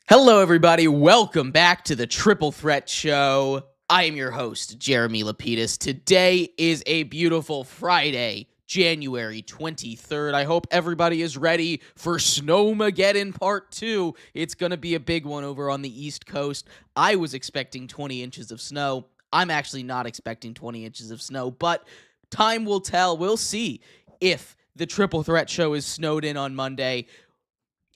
Hello, everybody. Welcome back to the Triple Threat Show. I am your host, Jeremy Lapidus. Today is a beautiful Friday, January 23rd. I hope everybody is ready for Snowmageddon Part 2. It's going to be a big one over on the East Coast. I was expecting 20 inches of snow. I'm actually not expecting 20 inches of snow, but time will tell. We'll see if the Triple Threat Show is snowed in on Monday.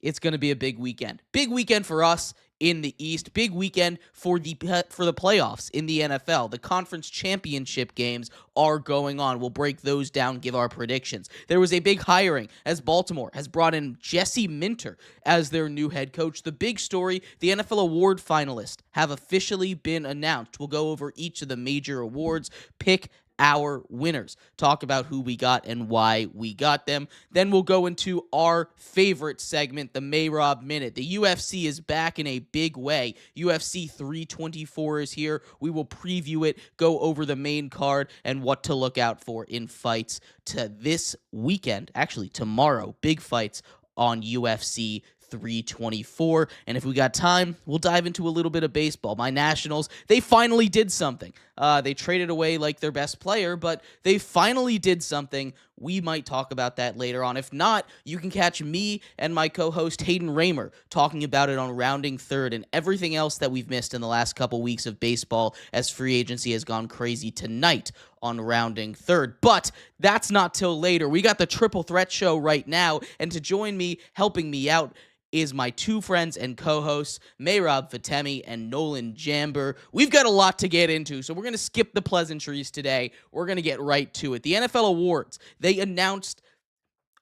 It's going to be a big weekend. Big weekend for us in the East. Big weekend for the playoffs in the NFL. The conference championship games are going on. We'll break those down, give our predictions. There was a big hiring as Baltimore has brought in Jesse Minter as their new head coach. The big story, the NFL award finalists have officially been announced. We'll go over each of the major awards, pick our winners, talk about who we got and why we got them. Then we'll go into our favorite segment, the Mayrob Minute. The UFC is back in a big way. UFC 324 is here. We will preview it, go over the main card, and what to look out for in fights to this weekend. Actually, tomorrow, big fights on UFC 324. And if we got time, we'll dive into a little bit of baseball. My Nationals, they finally did something. They traded away like their best player, but they finally did something. We might talk about that later on. If not, you can catch me and my co-host Hayden Raymer talking about it on Rounding Third and everything else that we've missed in the last couple weeks of baseball as free agency has gone crazy tonight on Rounding Third. But that's not till later. We got the Triple Threat Show right now, and to join me, helping me out, is my two friends and co-hosts, Mayrob Fatemi and Nolan Jamber. We've got a lot to get into, so we're going to skip the pleasantries today. We're going to get right to it. The NFL Awards, they announced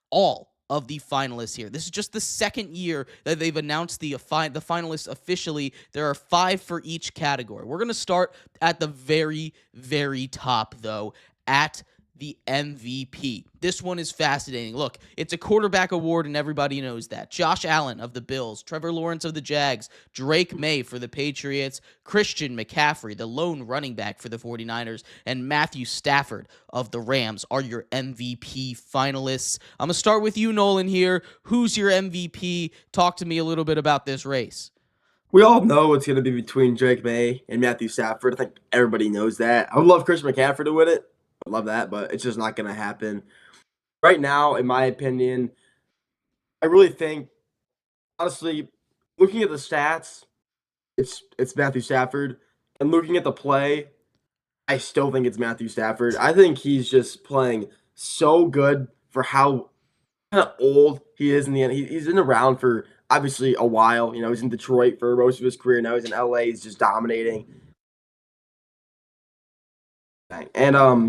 all of the finalists here. This is just the second year that they've announced the finalists officially. There are 5 for each category. We're going to start at the very, very top, though, at the MVP. This one is fascinating. Look, it's a quarterback award, and everybody knows that. Josh Allen of the Bills, Trevor Lawrence of the Jags, Drake May for the Patriots, Christian McCaffrey, the lone running back for the 49ers, and Matthew Stafford of the Rams are your MVP finalists. I'm going to start with you, Nolan, here. Who's your MVP? Talk to me a little bit about this race. We all know it's going to be between Drake May and Matthew Stafford. I think everybody knows that. I would love Christian McCaffrey to win it. I love that, but it's just not going to happen. Right now, in my opinion, I really think, honestly, looking at the stats, it's Matthew Stafford. And looking at the play, I still think it's Matthew Stafford. I think he's just playing so good for how kind of old he is in the end. He's been around for, obviously, a while. You know, he's in Detroit for most of his career. Now he's in LA. He's just dominating. And I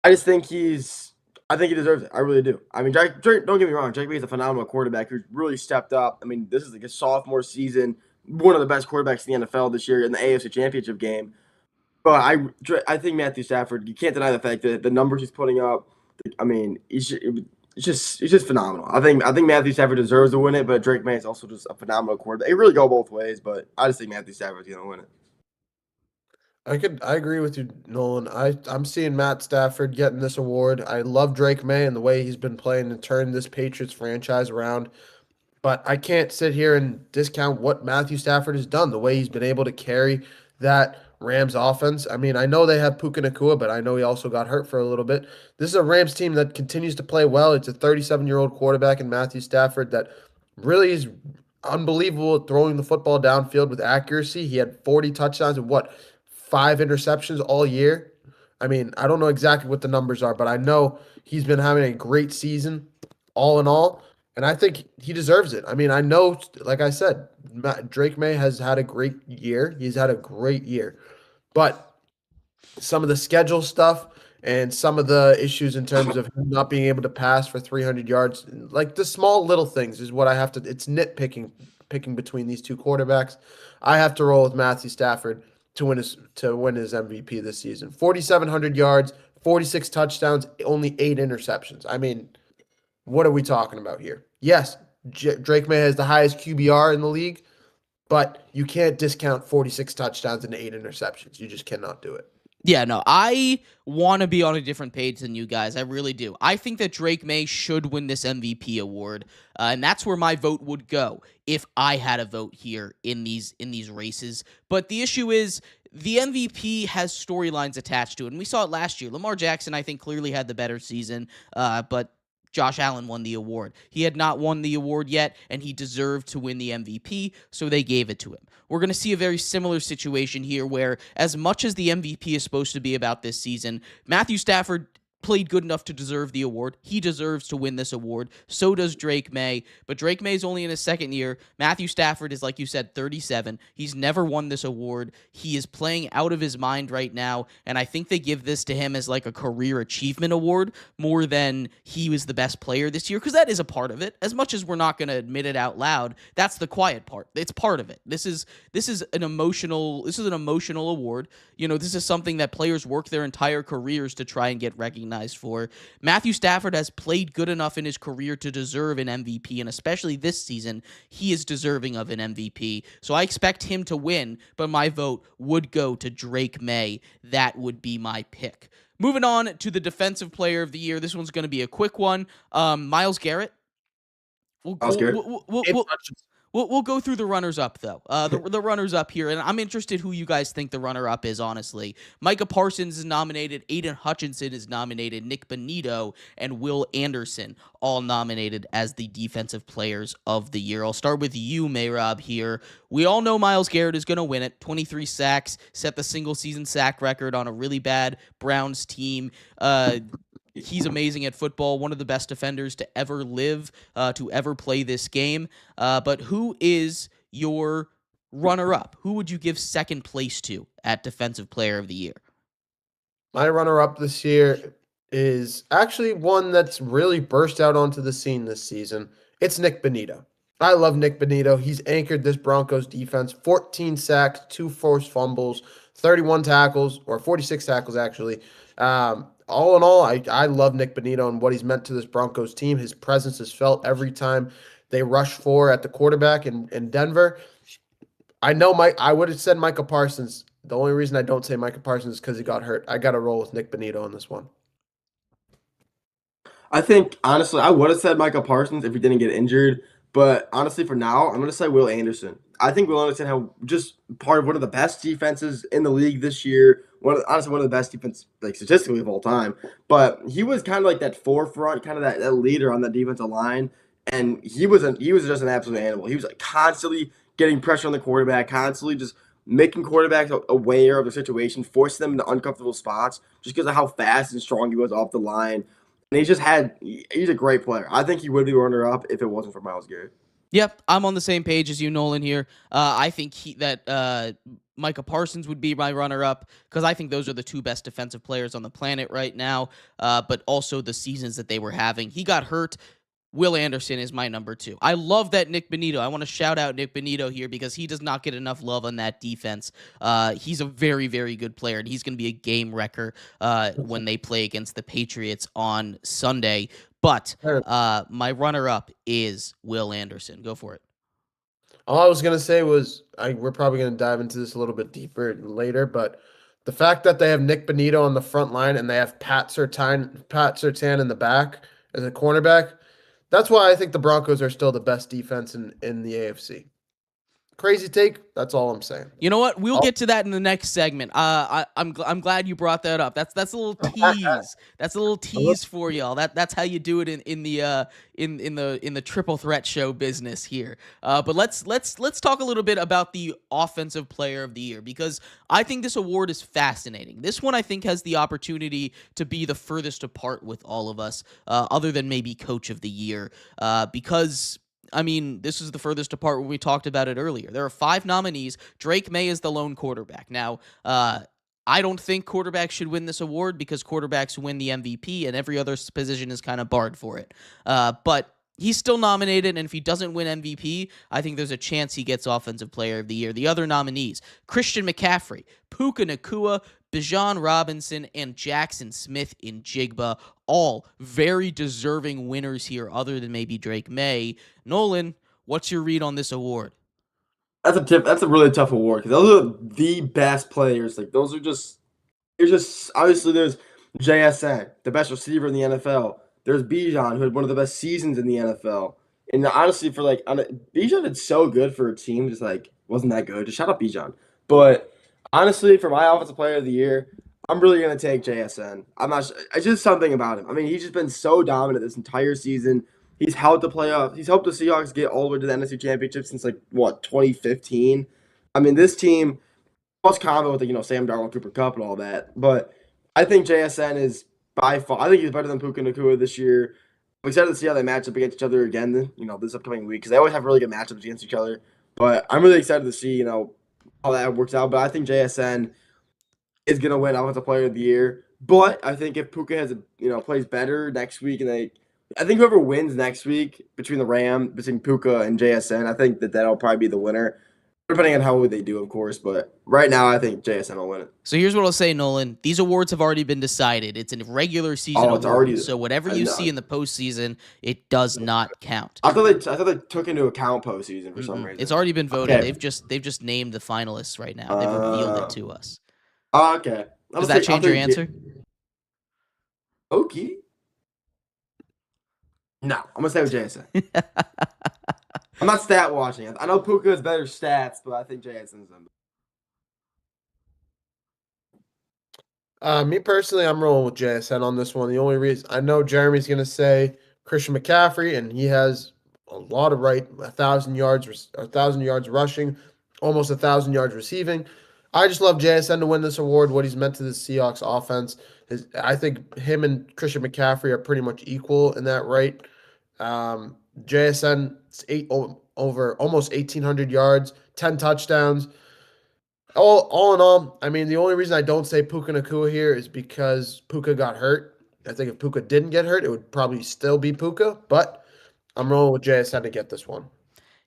just think I think he deserves it. I really do. I mean, Drake, don't get me wrong. Drake May is a phenomenal quarterback who's really stepped up. I mean, this is like his sophomore season, one of the best quarterbacks in the NFL this year in the AFC Championship game. But I think Matthew Stafford, you can't deny the fact that the numbers he's putting up. I mean, it's just phenomenal. I think Matthew Stafford deserves to win it, but Drake May is also just a phenomenal quarterback. It really go both ways, but I just think Matthew Stafford's gonna win it. I agree with you, Nolan. I'm seeing Matt Stafford getting this award. I love Drake May and the way he's been playing to turn this Patriots franchise around. But I can't sit here and discount what Matthew Stafford has done, the way he's been able to carry that Rams offense. I mean, I know they have Puka Nacua, but I know he also got hurt for a little bit. This is a Rams team that continues to play well. It's a 37-year-old quarterback in Matthew Stafford that really is unbelievable at throwing the football downfield with accuracy. He had 40 touchdowns and 5 interceptions all year. I mean, I don't know exactly what the numbers are, but I know he's been having a great season all in all, and I think he deserves it. I mean, I know, like I said, Drake May has had a great year. He's had a great year. But some of the schedule stuff and some of the issues in terms of him not being able to pass for 300 yards, like the small little things is what I have to – it's nitpicking between these two quarterbacks. I have to roll with Matthew Stafford to win his MVP this season. 4,700 yards, 46 touchdowns, only 8 interceptions. I mean, what are we talking about here? Yes, Drake May has the highest QBR in the league, but you can't discount 46 touchdowns and 8 interceptions. You just cannot do it. Yeah, no, I want to be on a different page than you guys. I really do. I think that Drake May should win this MVP award, and that's where my vote would go if I had a vote here in these races. But the issue is the MVP has storylines attached to it, and we saw it last year. Lamar Jackson, I think, clearly had the better season, but Josh Allen won the award. He had not won the award yet, and he deserved to win the MVP, so they gave it to him. We're going to see a very similar situation here where, as much as the MVP is supposed to be about this season, Matthew Stafford played good enough to deserve the award. He deserves to win this award. So does Drake May. But Drake May is only in his second year. Matthew Stafford is, like you said, 37. He's never won this award. He is playing out of his mind right now, and I think they give this to him as like a career achievement award more than he was the best player this year, because that is a part of it. As much as we're not going to admit it out loud, that's the quiet part. It's part of it. This is an emotional award. You know, this is something that players work their entire careers to try and get recognized for. Matthew Stafford has played good enough in his career to deserve an MVP, and especially this season, he is deserving of an MVP. So I expect him to win, but my vote would go to Drake May. That would be my pick. Moving on to the Defensive Player of the Year. This one's going to be a quick one. Myles Garrett. Myles Garrett. We'll go through the runners-up, though. The runners-up here, and I'm interested who you guys think the runner-up is, honestly. Micah Parsons is nominated, Aiden Hutchinson is nominated, Nick Bonito, and Will Anderson all nominated as the Defensive Players of the Year. I'll start with you, Mayrob, here. We all know Myles Garrett is going to win it. 23 sacks, set the single-season sack record on a really bad Browns team. He's amazing at football, one of the best defenders to ever live, to ever play this game. But who is your runner-up? Who would you give second place to at Defensive Player of the Year? My runner-up this year is actually one that's really burst out onto the scene this season. It's Nick Bonito. I love Nick Bonito. He's anchored this Broncos defense. 14 sacks, 2 forced fumbles, 31 tackles, or 46 tackles, actually. All in all, I love Nick Bonito and what he's meant to this Broncos team. His presence is felt every time they rush for at the quarterback in Denver. I would have said Micah Parsons. The only reason I don't say Micah Parsons is because he got hurt. I got to roll with Nick Bonito on this one. I think, honestly, I would have said Micah Parsons if he didn't get injured. But honestly, for now, I'm going to say Will Anderson. I think Will Anderson had just part of one of the best defenses in the league this year. Honestly, one of the best defense, like statistically, of all time. But he was kind of like that forefront, kind of that leader on that defensive line. And he was just an absolute animal. He was like constantly getting pressure on the quarterback, constantly just making quarterbacks aware of the situation, forcing them into uncomfortable spots just because of how fast and strong he was off the line. And he's a great player. I think he would be runner-up if it wasn't for Myles Garrett. Yep, I'm on the same page as you, Nolan, here. I think that Micah Parsons would be my runner-up because I think those are the two best defensive players on the planet right now, but also the seasons that they were having. He got hurt. Will Anderson is my number 2. I love that Nick Bonito. I want to shout out Nick Bonito here because he does not get enough love on that defense. He's a very, very good player, and he's going to be a game wrecker when they play against the Patriots on Sunday. But my runner-up is Will Anderson. Go for it. All I was going to say was we're probably going to dive into this a little bit deeper later, but the fact that they have Nick Bonito on the front line and they have Pat Surtain in the back as a cornerback, that's why I think the Broncos are still the best defense in the AFC. Crazy take. That's all I'm saying. You know what? We'll get to that in the next segment. I'm glad you brought that up. That's a little tease. That's a little tease for y'all. That's how you do it in the triple threat show business here. But let's talk a little bit about the Offensive Player of the Year because I think this award is fascinating. This one I think has the opportunity to be the furthest apart with all of us, other than maybe Coach of the Year, because. I mean, this is the furthest apart when we talked about it earlier. There are 5 nominees. Drake May is the lone quarterback. Now, I don't think quarterbacks should win this award because quarterbacks win the MVP and every other position is kind of barred for it. But he's still nominated, and if he doesn't win MVP, I think there's a chance he gets Offensive Player of the Year. The other nominees, Christian McCaffrey, Puka Nacua, Bijan Robinson, and Jackson Smith in Jigba, all very deserving winners here other than maybe Drake May. Nolan, what's your read on this award? That's a really tough award because those are the best players. Like those are just there's JSN, the best receiver in the NFL. There's Bijan, who had one of the best seasons in the NFL. And honestly, Bijan did so good for a team, just like wasn't that good. Just shout out Bijan. But honestly, for my offensive player of the year, I'm really gonna take JSN. I'm not. It's just something about him. I mean, he's just been so dominant this entire season. He's helped the playoff. He's helped the Seahawks get all the way to the NFC Championship since like what 2015. I mean, this team plus combo with Sam Darnold, Cooper Cup, and all that. But I think JSN is by far. I think he's better than Puka Nacua this year. I'm excited to see how they match up against each other again. This upcoming week because they always have really good matchups against each other. But I'm really excited to see how that works out. But I think JSN is gonna win Offensive Player of the Year. But I think if Puka plays better next week I think whoever wins next week between Puka and JSN, I think that'll probably be the winner. Depending on how they do, of course, but right now I think JSN will win it. So here's what I'll say, Nolan. These awards have already been decided. It's a regular season award, so whatever you see in the postseason, it does not count. I thought they took into account postseason for some reason. It's already been voted. Okay. They've just named the finalists right now. They've revealed it to us. Okay. Does that change your answer? Okay. No, I'm gonna stay with JSN. I'm not stat watching. I know Puka has better stats, but I think JSN's them. Me personally, I'm rolling with JSN on this one. The only reason I know Jeremy's going to say Christian McCaffrey, and he has a lot of 1,000 yards rushing, almost 1,000 yards receiving. I just love JSN to win this award. What he's meant to the Seahawks offense I think him and Christian McCaffrey are pretty much equal in that right. JSN over almost 1,800 yards, 10 touchdowns. All in all, I mean, the only reason I don't say Puka Nacua here is because Puka got hurt. I think if Puka didn't get hurt, it would probably still be Puka, but I'm rolling with JSN to get this one.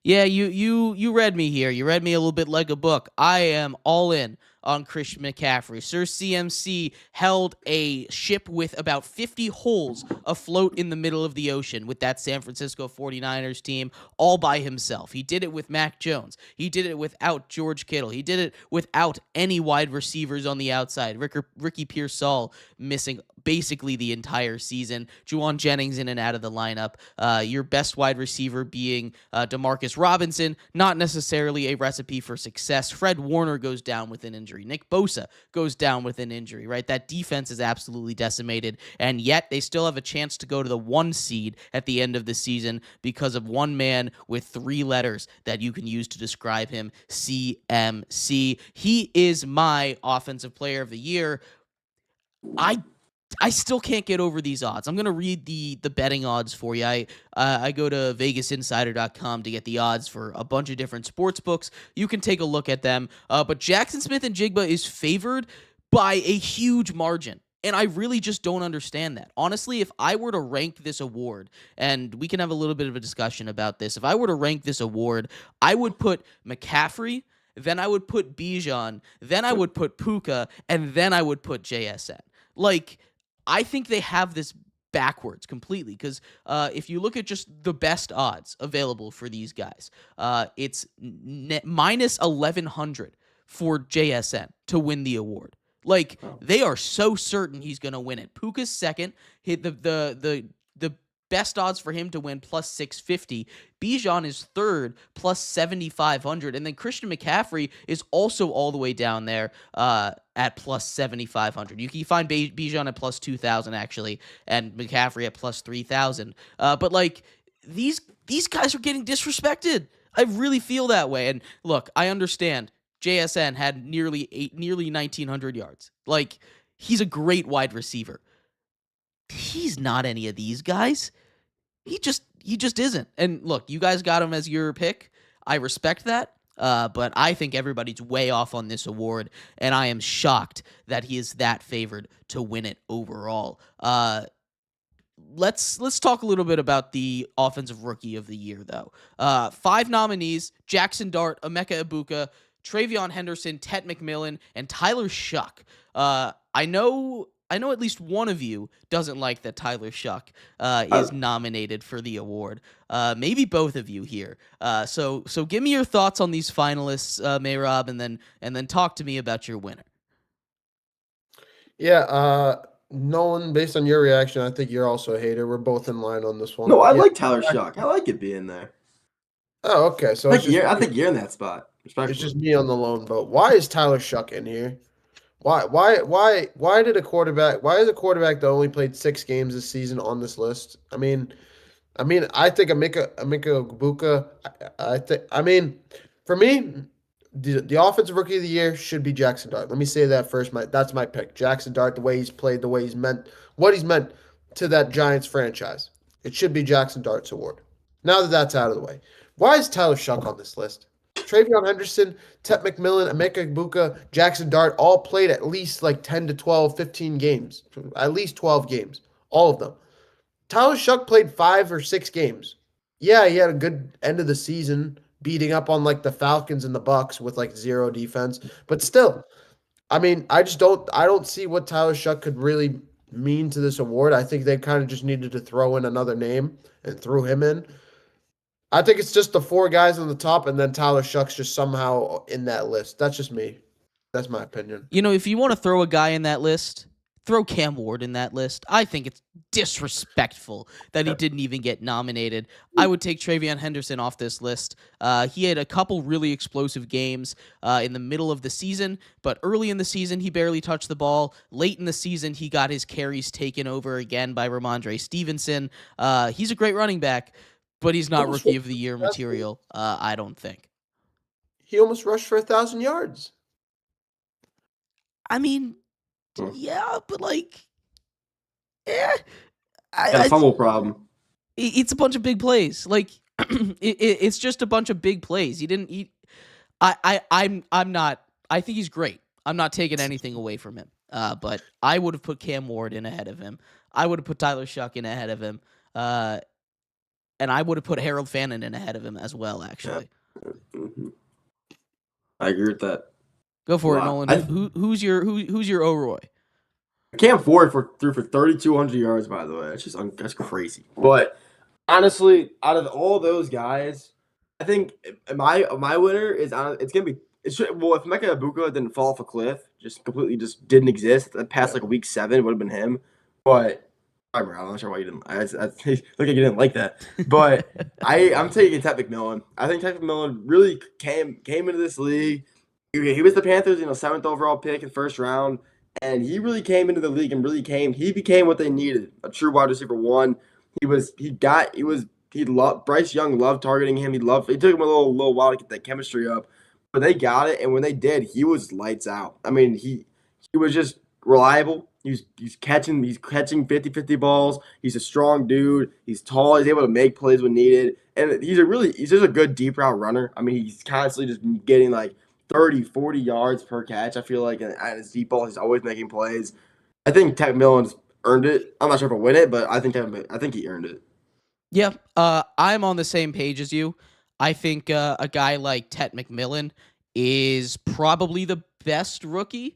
Yeah, you read me here. You read me a little bit like a book. I am all in on Christian McCaffrey. Sir CMC held a ship with about 50 holes afloat in the middle of the ocean with that San Francisco 49ers team all by himself. He did it with Mac Jones. He did it without George Kittle. He did it without any wide receivers on the outside. Ricky Pearsall missing basically the entire season. Juwan Jennings in and out of the lineup. Your best wide receiver being Demarcus Robinson, not necessarily a recipe for success. Fred Warner goes down with an injury. Nick Bosa goes down with an injury, right? That defense is absolutely decimated, and yet they still have a chance to go to the 1 seed at the end of the season because of one man with 3 letters that you can use to describe him, CMC. He is my offensive player of the year. I still can't get over these odds. I'm going to read the betting odds for you. I go to VegasInsider.com to get the odds for a bunch of different sports books. You can take a look at them. But Jackson Smith-Njigba is favored by a huge margin. And I really just don't understand that. Honestly, if I were to rank this award, and we can have a little bit of a discussion about this, if I were to rank this award, I would put McCaffrey, then I would put Bijan, then I would put Puka, and then I would put JSN. I think they have this backwards completely because if you look at just the best odds available for these guys, it's minus 1,100 for JSN to win the award. They are so certain he's going to win it. Puka's second, hit the best odds for him to win plus 650. Bijan is third plus 7,500. And then Christian McCaffrey is also all the way down there at plus 7,500. You can find Bijan at plus 2,000 actually, and McCaffrey at plus 3,000. But these guys are getting disrespected. I really feel that way. And look, I understand JSN had nearly 1,900 yards. He's a great wide receiver. He's not any of these guys. He just isn't. And look, you guys got him as your pick. I respect that. But I think everybody's way off on this award, and I am shocked that he is that favored to win it overall. Let's talk a little bit about the offensive rookie of the year, though. 5 nominees: Jackson Dart, Emeka Egbuka, Travion Henderson, Tet McMillan, and Tyler Shuck. I know at least one of you doesn't like that Tyler Shuck is nominated for the award. Maybe both of you here. So give me your thoughts on these finalists, Mayrob, and then talk to me about your winner. Yeah, Nolan, based on your reaction, I think you're also a hater. We're both in line on this one. No, I Yeah. like Tyler Shuck. I like it being there. Oh, okay. So I think you're in that spot, it's respectfully. just me on the lone vote. Why is Tyler Shuck in here? Why did a quarterback? Why is a quarterback that only played 6 games this season on this list? I think Emeka Egbuka. I think. For me, the offensive rookie of the year should be Jackson Dart. Let me say that first. That's my pick. Jackson Dart. The way he's played, the way what he's meant to that Giants franchise. It should be Jackson Dart's award. Now that that's out of the way, why is Tyler Shuck on this list? Travion Henderson, Tet McMillan, Emeka Egbuka, Jackson Dart all played at least like 10 to 12, 15 games. At least 12 games. All of them. Tyler Shuck played 5 or 6 games. Yeah, he had a good end of the season, beating up on like the Falcons and the Bucks with like zero defense. But still, I don't see what Tyler Shuck could really mean to this award. I think they kind of just needed to throw in another name and threw him in. I think it's just the 4 guys on the top, and then Tyler Shuck's just somehow in that list. That's just me. That's my opinion. If you want to throw a guy in that list, throw Cam Ward in that list. I think it's disrespectful that he didn't even get nominated. I would take Travion Henderson off this list. He had a couple really explosive games in the middle of the season, but early in the season, he barely touched the ball. Late in the season, he got his carries taken over again by Ramondre Stevenson. He's a great running back, but he's not Rookie of the Year material, I don't think. He almost rushed for 1,000 yards. Yeah, but Got a fumble problem. it's a bunch of big plays. It's just a bunch of big plays. He didn't eat. I'm not. I think he's great. I'm not taking anything away from him. But I would have put Cam Ward in ahead of him. I would have put Tyler Shuck in ahead of him. And I would have put Harold Fannin in ahead of him as well. Actually, Mm-hmm. I agree with that. Go for it, Nolan. Who's your O'Roy? Cam Ford threw for 3,200 yards. By the way, that's crazy. But honestly, out of all those guys, I think my winner is it's gonna be if Emeka Egbuka didn't fall off a cliff, just completely just didn't exist past like week 7, it would have been him. But I'm not sure why you didn't. I look like you didn't like that. But I'm taking Tet McMillan. I think Tet McMillan really came into this league. He was the Panthers, 7th overall pick in the first round, and he really came into the league and he became what they needed, a true wide receiver 1. Bryce Young loved targeting him. It took him a little while to get that chemistry up, but they got it, and when they did, he was lights out. He was just reliable. He's catching 50-50 balls. He's a strong dude. He's tall. He's able to make plays when needed, and he's just a good deep route runner. He's constantly just getting like 30, 40 yards per catch. I feel like at his deep ball, he's always making plays. I think Tet McMillan's earned it. I'm not sure if he'll win it, but I think he earned it. Yeah, I'm on the same page as you. I think a guy like Tet McMillan is probably the best rookie.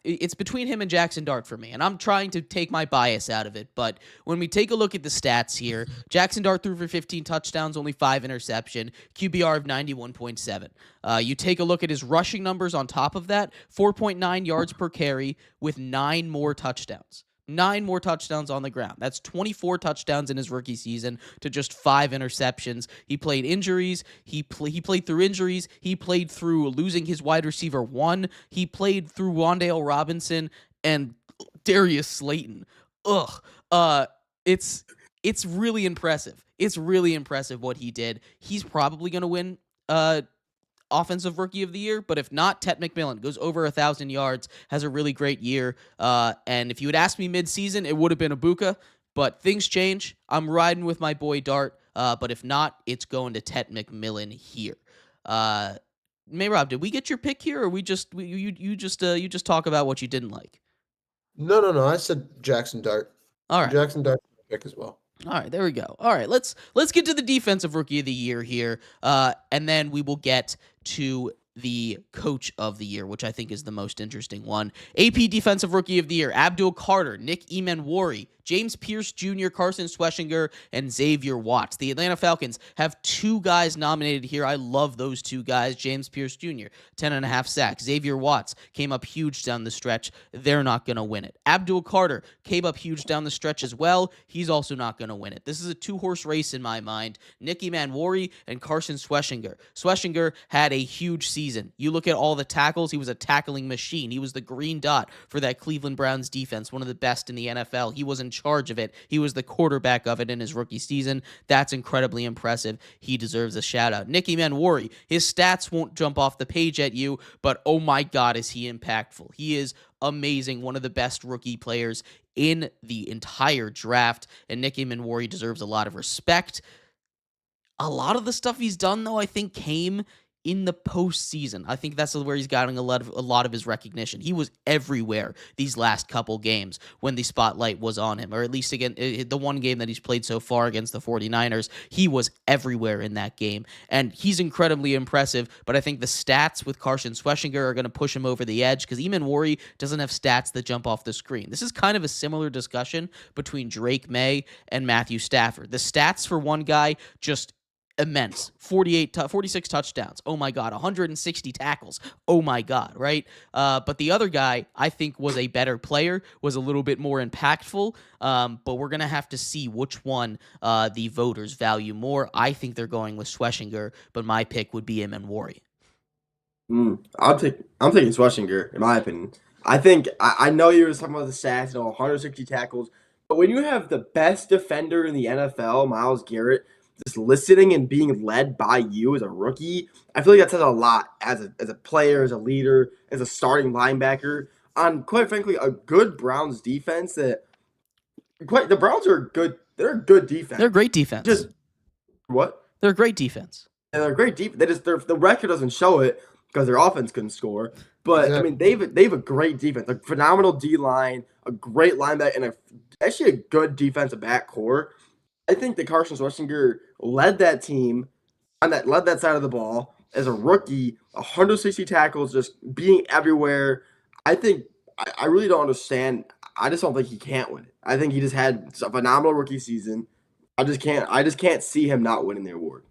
It's between him and Jackson Dart for me, and I'm trying to take my bias out of it. But when we take a look at the stats here, Jackson Dart threw for 15 touchdowns, only 5 interception, QBR of 91.7. You take a look at his rushing numbers on top of that, 4.9 yards per carry with 9 more touchdowns. 9 more touchdowns on the ground. That's 24 touchdowns in his rookie season to just 5 interceptions. He played injuries. He played through injuries. He played through losing his wide receiver 1. He played through Wan'Dale Robinson and Darius Slayton. It's really impressive. It's really impressive what he did. He's probably going to win Offensive Rookie of the Year, but if not, Tet McMillan goes over 1,000 yards, has a really great year. And if you had asked me mid-season, it would have been Egbuka, but things change. I'm riding with my boy Dart, but if not, it's going to Tet McMillan here. Rob, did we get your pick here, or you just talk about what you didn't like? No. I said Jackson Dart. All right, Jackson Dart pick as well. All right, there we go. All right, let's get to the Defensive Rookie of the Year here, and then we will get to the coach of the year, which I think is the most interesting one. AP Defensive Rookie of the Year, Abdul Carter, Nick Emanwari, James Pierce Jr., Carson Schweschinger, and Xavier Watts. The Atlanta Falcons have 2 guys nominated here. I love those 2 guys. James Pierce Jr., 10.5 sacks. Xavier Watts came up huge down the stretch. They're not going to win it. Abdul Carter came up huge down the stretch as well. He's also not going to win it. This is a 2-horse race in my mind. Nick Emanwari and Carson Schweschinger. Schweschinger had a huge season. You look at all the tackles, he was a tackling machine. He was the green dot for that Cleveland Browns defense, one of the best in the NFL. He was in charge of it. He was the quarterback of it in his rookie season. That's incredibly impressive. He deserves a shout out. Nick Emanwari, his stats won't jump off the page at you, but oh my God, is he impactful. He is amazing, one of the best rookie players in the entire draft, and Nick Emanwari deserves a lot of respect. A lot of the stuff he's done, though, I think came in the postseason. I think that's where he's gotten a lot of his recognition. He was everywhere these last couple games when the spotlight was on him, or at least again, the one game that he's played so far against the 49ers, he was everywhere in that game, and he's incredibly impressive, but I think the stats with Carson Schweschinger are going to push him over the edge because Emanwari doesn't have stats that jump off the screen. This is kind of a similar discussion between Drake May and Matthew Stafford. The stats for one guy just immense. 46 touchdowns. Oh my God. 160 tackles. Oh my God. Right? But the other guy, I think, was a better player, was a little bit more impactful. But we're going to have to see which one the voters value more. I think they're going with Schweschinger, but my pick would be Emanwari. I'm taking Schweschinger, in my opinion. I think, I know you were talking about the stats, 160 tackles, but when you have the best defender in the NFL, Myles Garrett, just listening and being led by you as a rookie, I feel like that says a lot as a player, as a leader, as a starting linebacker on, quite frankly, a good Browns defense the Browns are good. They're a good defense. They're a great defense. Just what? They're a great defense. And they're a great defense. The record doesn't show it because their offense couldn't score. But I mean, they have a great defense, a phenomenal D line, a great linebacker, and actually a good defensive back core. I think that Carson Schweschinger led that team led that side of the ball as a rookie, 160 tackles, just being everywhere. I think I really don't understand. I just don't think he can't win it. I think he just had a phenomenal rookie season. I just can't see him not winning the award.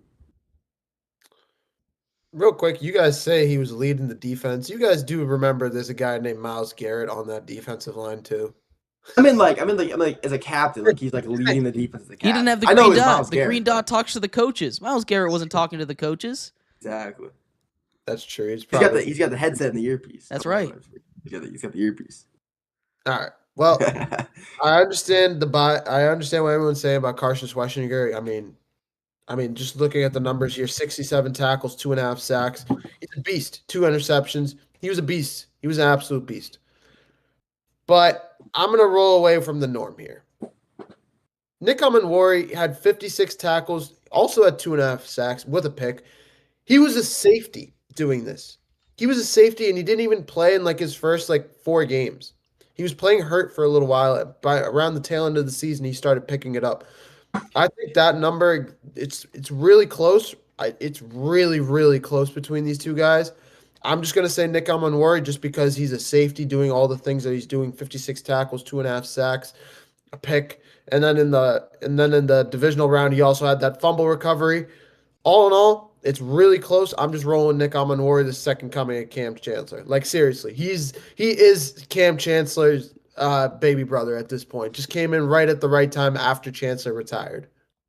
Real quick, you guys say he was leading the defense. You guys do remember there's a guy named Myles Garrett on that defensive line too. I mean, as a captain, like he's like leading the defense as a captain. He didn't have the green dot. The green dot talks to the coaches. Myles Garrett wasn't talking to the coaches. Exactly. That's true. He's got the headset and the earpiece. That's right. He's got the earpiece. All right. Well, I understand I understand what everyone's saying about Carson Schweschinger. I mean, just looking at the numbers here, 67 tackles, 2.5 sacks. He's a beast. 2 interceptions. He was a beast. He was an absolute beast. But I'm going to roll away from the norm here. Nick Emanwari had 56 tackles, also had 2.5 sacks with a pick. He was a safety doing this. He was a safety, and he didn't even play in his first 4 games. He was playing hurt for a little while. By around the tail end of the season, he started picking it up. I think that number, it's really close. It's really, really close between these two guys. I'm just going to say Nick Emanwari just because he's a safety doing all the things that he's doing, 56 tackles, 2.5 sacks, a pick. And then in the divisional round, he also had that fumble recovery. All in all, it's really close. I'm just rolling Nick Emanwari, the second coming of Cam Chancellor. Seriously, he is Cam Chancellor's baby brother at this point. Just came in right at the right time after Chancellor retired.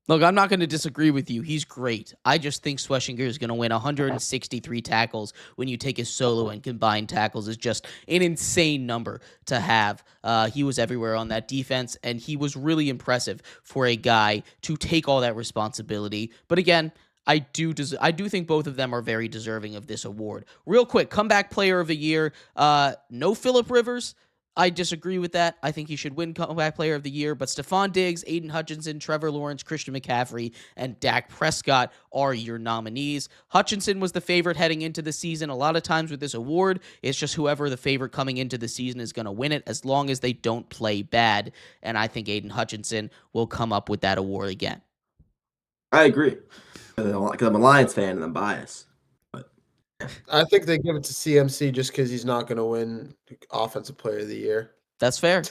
Look, I'm not going to disagree with you. He's great. I just think Schweschinger is going to win 163 tackles when you take his solo and combined tackles is just an insane number to have. He was everywhere on that defense, and he was really impressive for a guy to take all that responsibility. But again, I do think both of them are very deserving of this award. Real quick, comeback player of the year. No Phillip Rivers. I disagree with that. I think he should win comeback player of the year, but Stephon Diggs, Aiden Hutchinson, Trevor Lawrence, Christian McCaffrey, and Dak Prescott are your nominees. Hutchinson was the favorite heading into the season. A lot of times with this award, it's just whoever the favorite coming into the season is going to win it as long as they don't play bad, and I think Aiden Hutchinson will come up with that award again. I agree. Because I'm a Lions fan and I'm biased. But I think they give it to CMC just because he's not going to win Offensive Player of the Year. That's fair.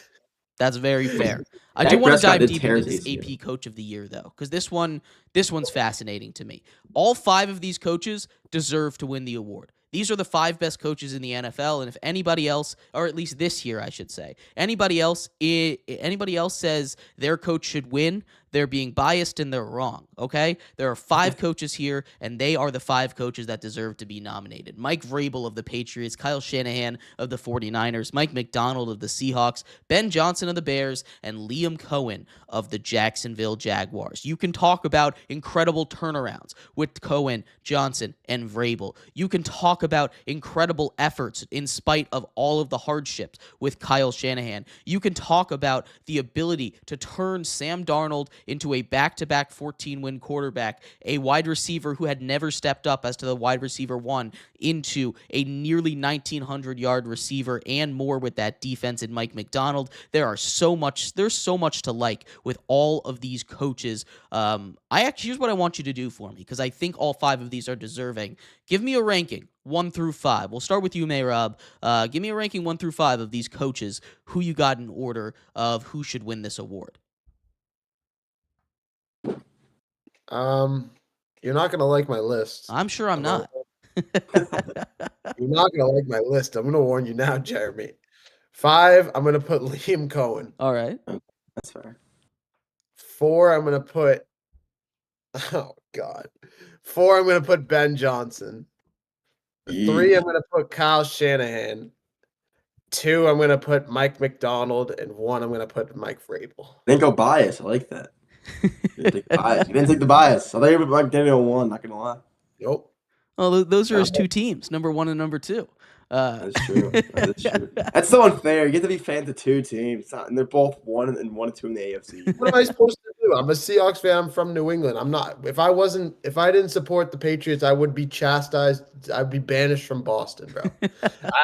That's very fair. I do Dak want to Prescott dive did deep tear into his this ACL. AP Coach of the Year, though, because this one's fascinating to me. All 5 of these coaches deserve to win the award. These are the 5 best coaches in the NFL, and if anybody else, or at least this year, I should say, anybody else says their coach should win, they're being biased and they're wrong, okay? There are 5 coaches here, and they are the 5 coaches that deserve to be nominated. Mike Vrabel of the Patriots, Kyle Shanahan of the 49ers, Mike McDonald of the Seahawks, Ben Johnson of the Bears, and Liam Cohen of the Jacksonville Jaguars. You can talk about incredible turnarounds with Cohen, Johnson, and Vrabel. You can talk about incredible efforts in spite of all of the hardships with Kyle Shanahan. You can talk about the ability to turn Sam Darnold into a back-to-back 14-win quarterback, a wide receiver who had never stepped up as to the wide receiver 1 into a nearly 1,900-yard receiver and more with that defense in Mike McDonald. There's so much to like with all of these coaches. Here's what I want you to do for me, because I think all 5 of these are deserving. Give me a ranking 1 through 5. We'll start with you, Mayrob. Give me a ranking 1 through 5 of these coaches, who you got in order of who should win this award. You're not gonna like my list. I'm sure I'm not. You're not gonna like my list. I'm gonna warn you now, Jeremy. 5, I'm gonna put Liam Cohen. All right. That's fair. 4, I'm gonna put. Oh God. 4, I'm gonna put Ben Johnson. 3, I'm gonna put Kyle Shanahan. 2, I'm gonna put Mike McDonald, and 1, I'm gonna put Mike Vrabel. Didn't go bias. I like that. You didn't take the bias. I thought you were Mike Daniel 1. Not gonna lie. Nope. Well, those are his 2 teams, number 1 and number 2. That's true. That's true. That's so unfair. You get to be fans of 2 teams, and they're both 1 and 2 in the AFC. What am I supposed to do? I'm a Seahawks fan. I'm from New England. I'm not. If I didn't support the Patriots, I would be chastised. I'd be banished from Boston, bro.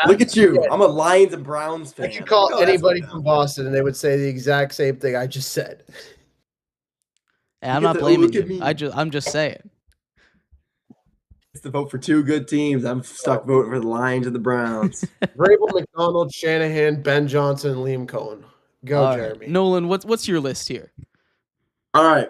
Look at you. I'm a Lions and Browns fan. I could call anybody from Boston, and they would say the exact same thing I just said. And I'm not blaming you. I'm just saying. It's to vote for 2 good teams. I'm stuck voting for the Lions and the Browns. Vrabel, McDonald, Shanahan, Ben Johnson, and Liam Cohen. Go, All Jeremy. Right. Nolan, what's your list here? All right.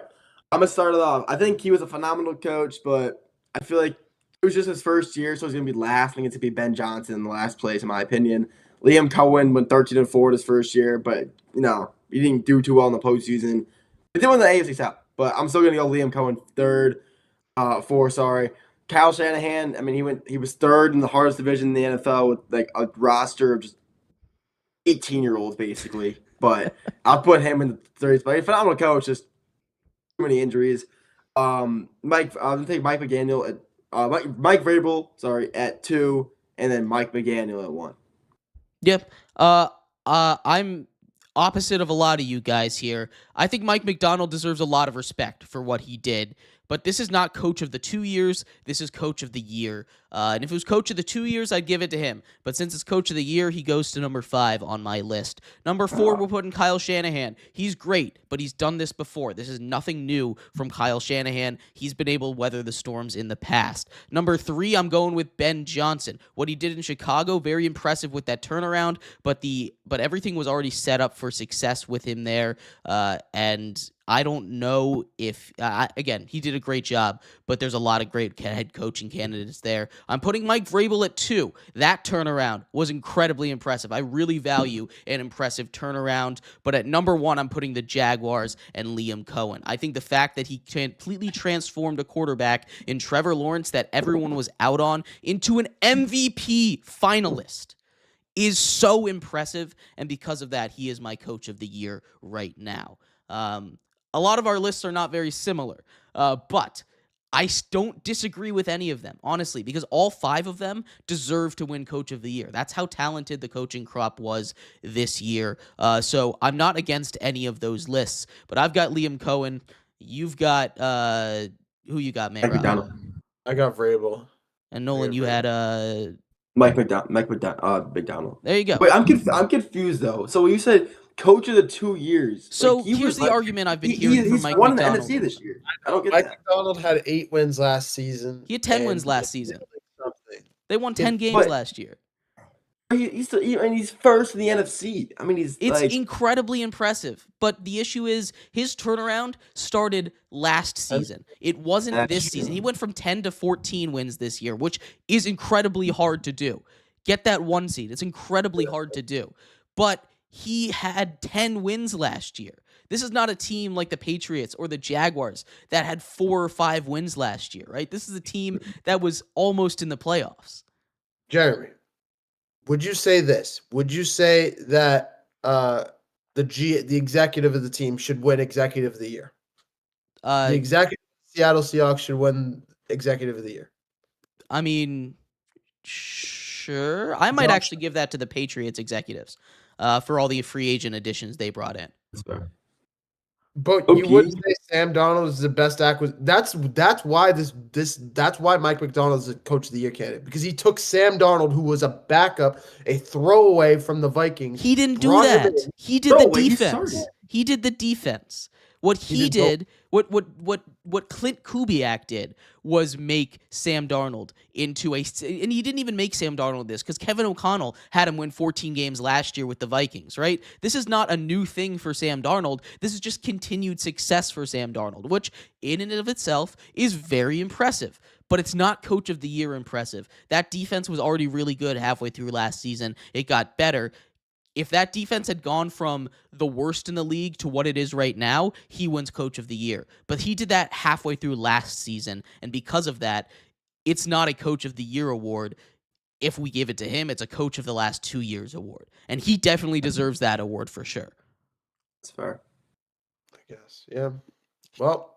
I'm going to start it off. I think he was a phenomenal coach, but I feel like it was just his first year, so he's going to be last. I think it's going to be Ben Johnson in the last place, in my opinion. Liam Cohen went 13-4 his first year, but, he didn't do too well in the postseason. He did win the AFC South, but I'm still going to go Liam Cohen 4. Kyle Shanahan, I mean, he was 3rd in the hardest division in the NFL with like a roster of just 18-year-olds basically. But I'll put him in the 30s. But a phenomenal coach, just too many injuries. I'm gonna take Mike McDaniel at Mike Vrabel, at 2, and then Mike McDaniel at 1. Yep. I'm opposite of a lot of you guys here. I think Mike McDonald deserves a lot of respect for what he did. But this is not coach of the 2 years. This is coach of the year. And if it was coach of the 2 years, I'd give it to him. But since it's coach of the year, he goes to number 5 on my list. Number 4, we're putting Kyle Shanahan. He's great, but he's done this before. This is nothing new from Kyle Shanahan. He's been able to weather the storms in the past. Number 3, I'm going with Ben Johnson. What he did in Chicago, very impressive with that turnaround, but everything was already set up for success with him there. And I don't know if, again, he did a great job, but there's a lot of great head coaching candidates there. I'm putting Mike Vrabel at 2. That turnaround was incredibly impressive. I really value an impressive turnaround, but at number 1, I'm putting the Jaguars and Liam Cohen. I think the fact that he completely transformed a quarterback in Trevor Lawrence that everyone was out on into an MVP finalist is so impressive, and because of that, he is my coach of the year right now. A lot of our lists are not very similar, but I don't disagree with any of them, honestly, because all 5 of them deserve to win Coach of the Year. That's how talented the coaching crop was this year. So I'm not against any of those lists, but I've got Liam Cohen. You've got who you got, man? I got Vrabel. And Nolan, you had Mike McDonald. There you go. Wait, I'm confused though. So you said coach of the 2 years. So here's the argument I've been hearing from Mike won McDonald. the NFC this year. I don't get Mike that. McDonald had 8 wins last season. He had 10 wins last season. They won 10 games but last year. he's first in the NFC. I mean, It's incredibly impressive, but the issue is his turnaround started last season. It wasn't this season. He went from 10 to 14 wins this year, which is incredibly hard to do. Get that 1 seed. It's incredibly hard to do. But he had 10 wins last year. This is not a team like the Patriots or the Jaguars that had 4 or 5 wins last year, right? This is a team that was almost in the playoffs. Jeremy, would you say this? Would you say that the executive of the team should win Executive of the Year? The executive of Seattle Seahawks should win Executive of the Year. I mean, sure. I might actually give that to the Patriots executives for all the free agent additions they brought in. That's fair. But you wouldn't say Sam Darnold is the best acquisition. That's why that's why Mike McDonald is a Coach of the Year candidate, because he took Sam Darnold, who was a backup, a throwaway from the Vikings. He didn't do that. He did the defense. He did the defense. What he did, what Clint Kubiak did was make Sam Darnold into and he didn't even make Sam Darnold this, because Kevin O'Connell had him win 14 games last year with the Vikings, right? This is not a new thing for Sam Darnold. This is just continued success for Sam Darnold, which in and of itself is very impressive. But it's not Coach of the Year impressive. That defense was already really good halfway through last season. It got better. If that defense had gone from the worst in the league to what it is right now, he wins Coach of the Year. But he did that halfway through last season, and because of that, it's not a Coach of the Year award. If we give it to him, it's a Coach of the last 2 years award. And he definitely deserves that award for sure. That's fair. I guess. Yeah. Well,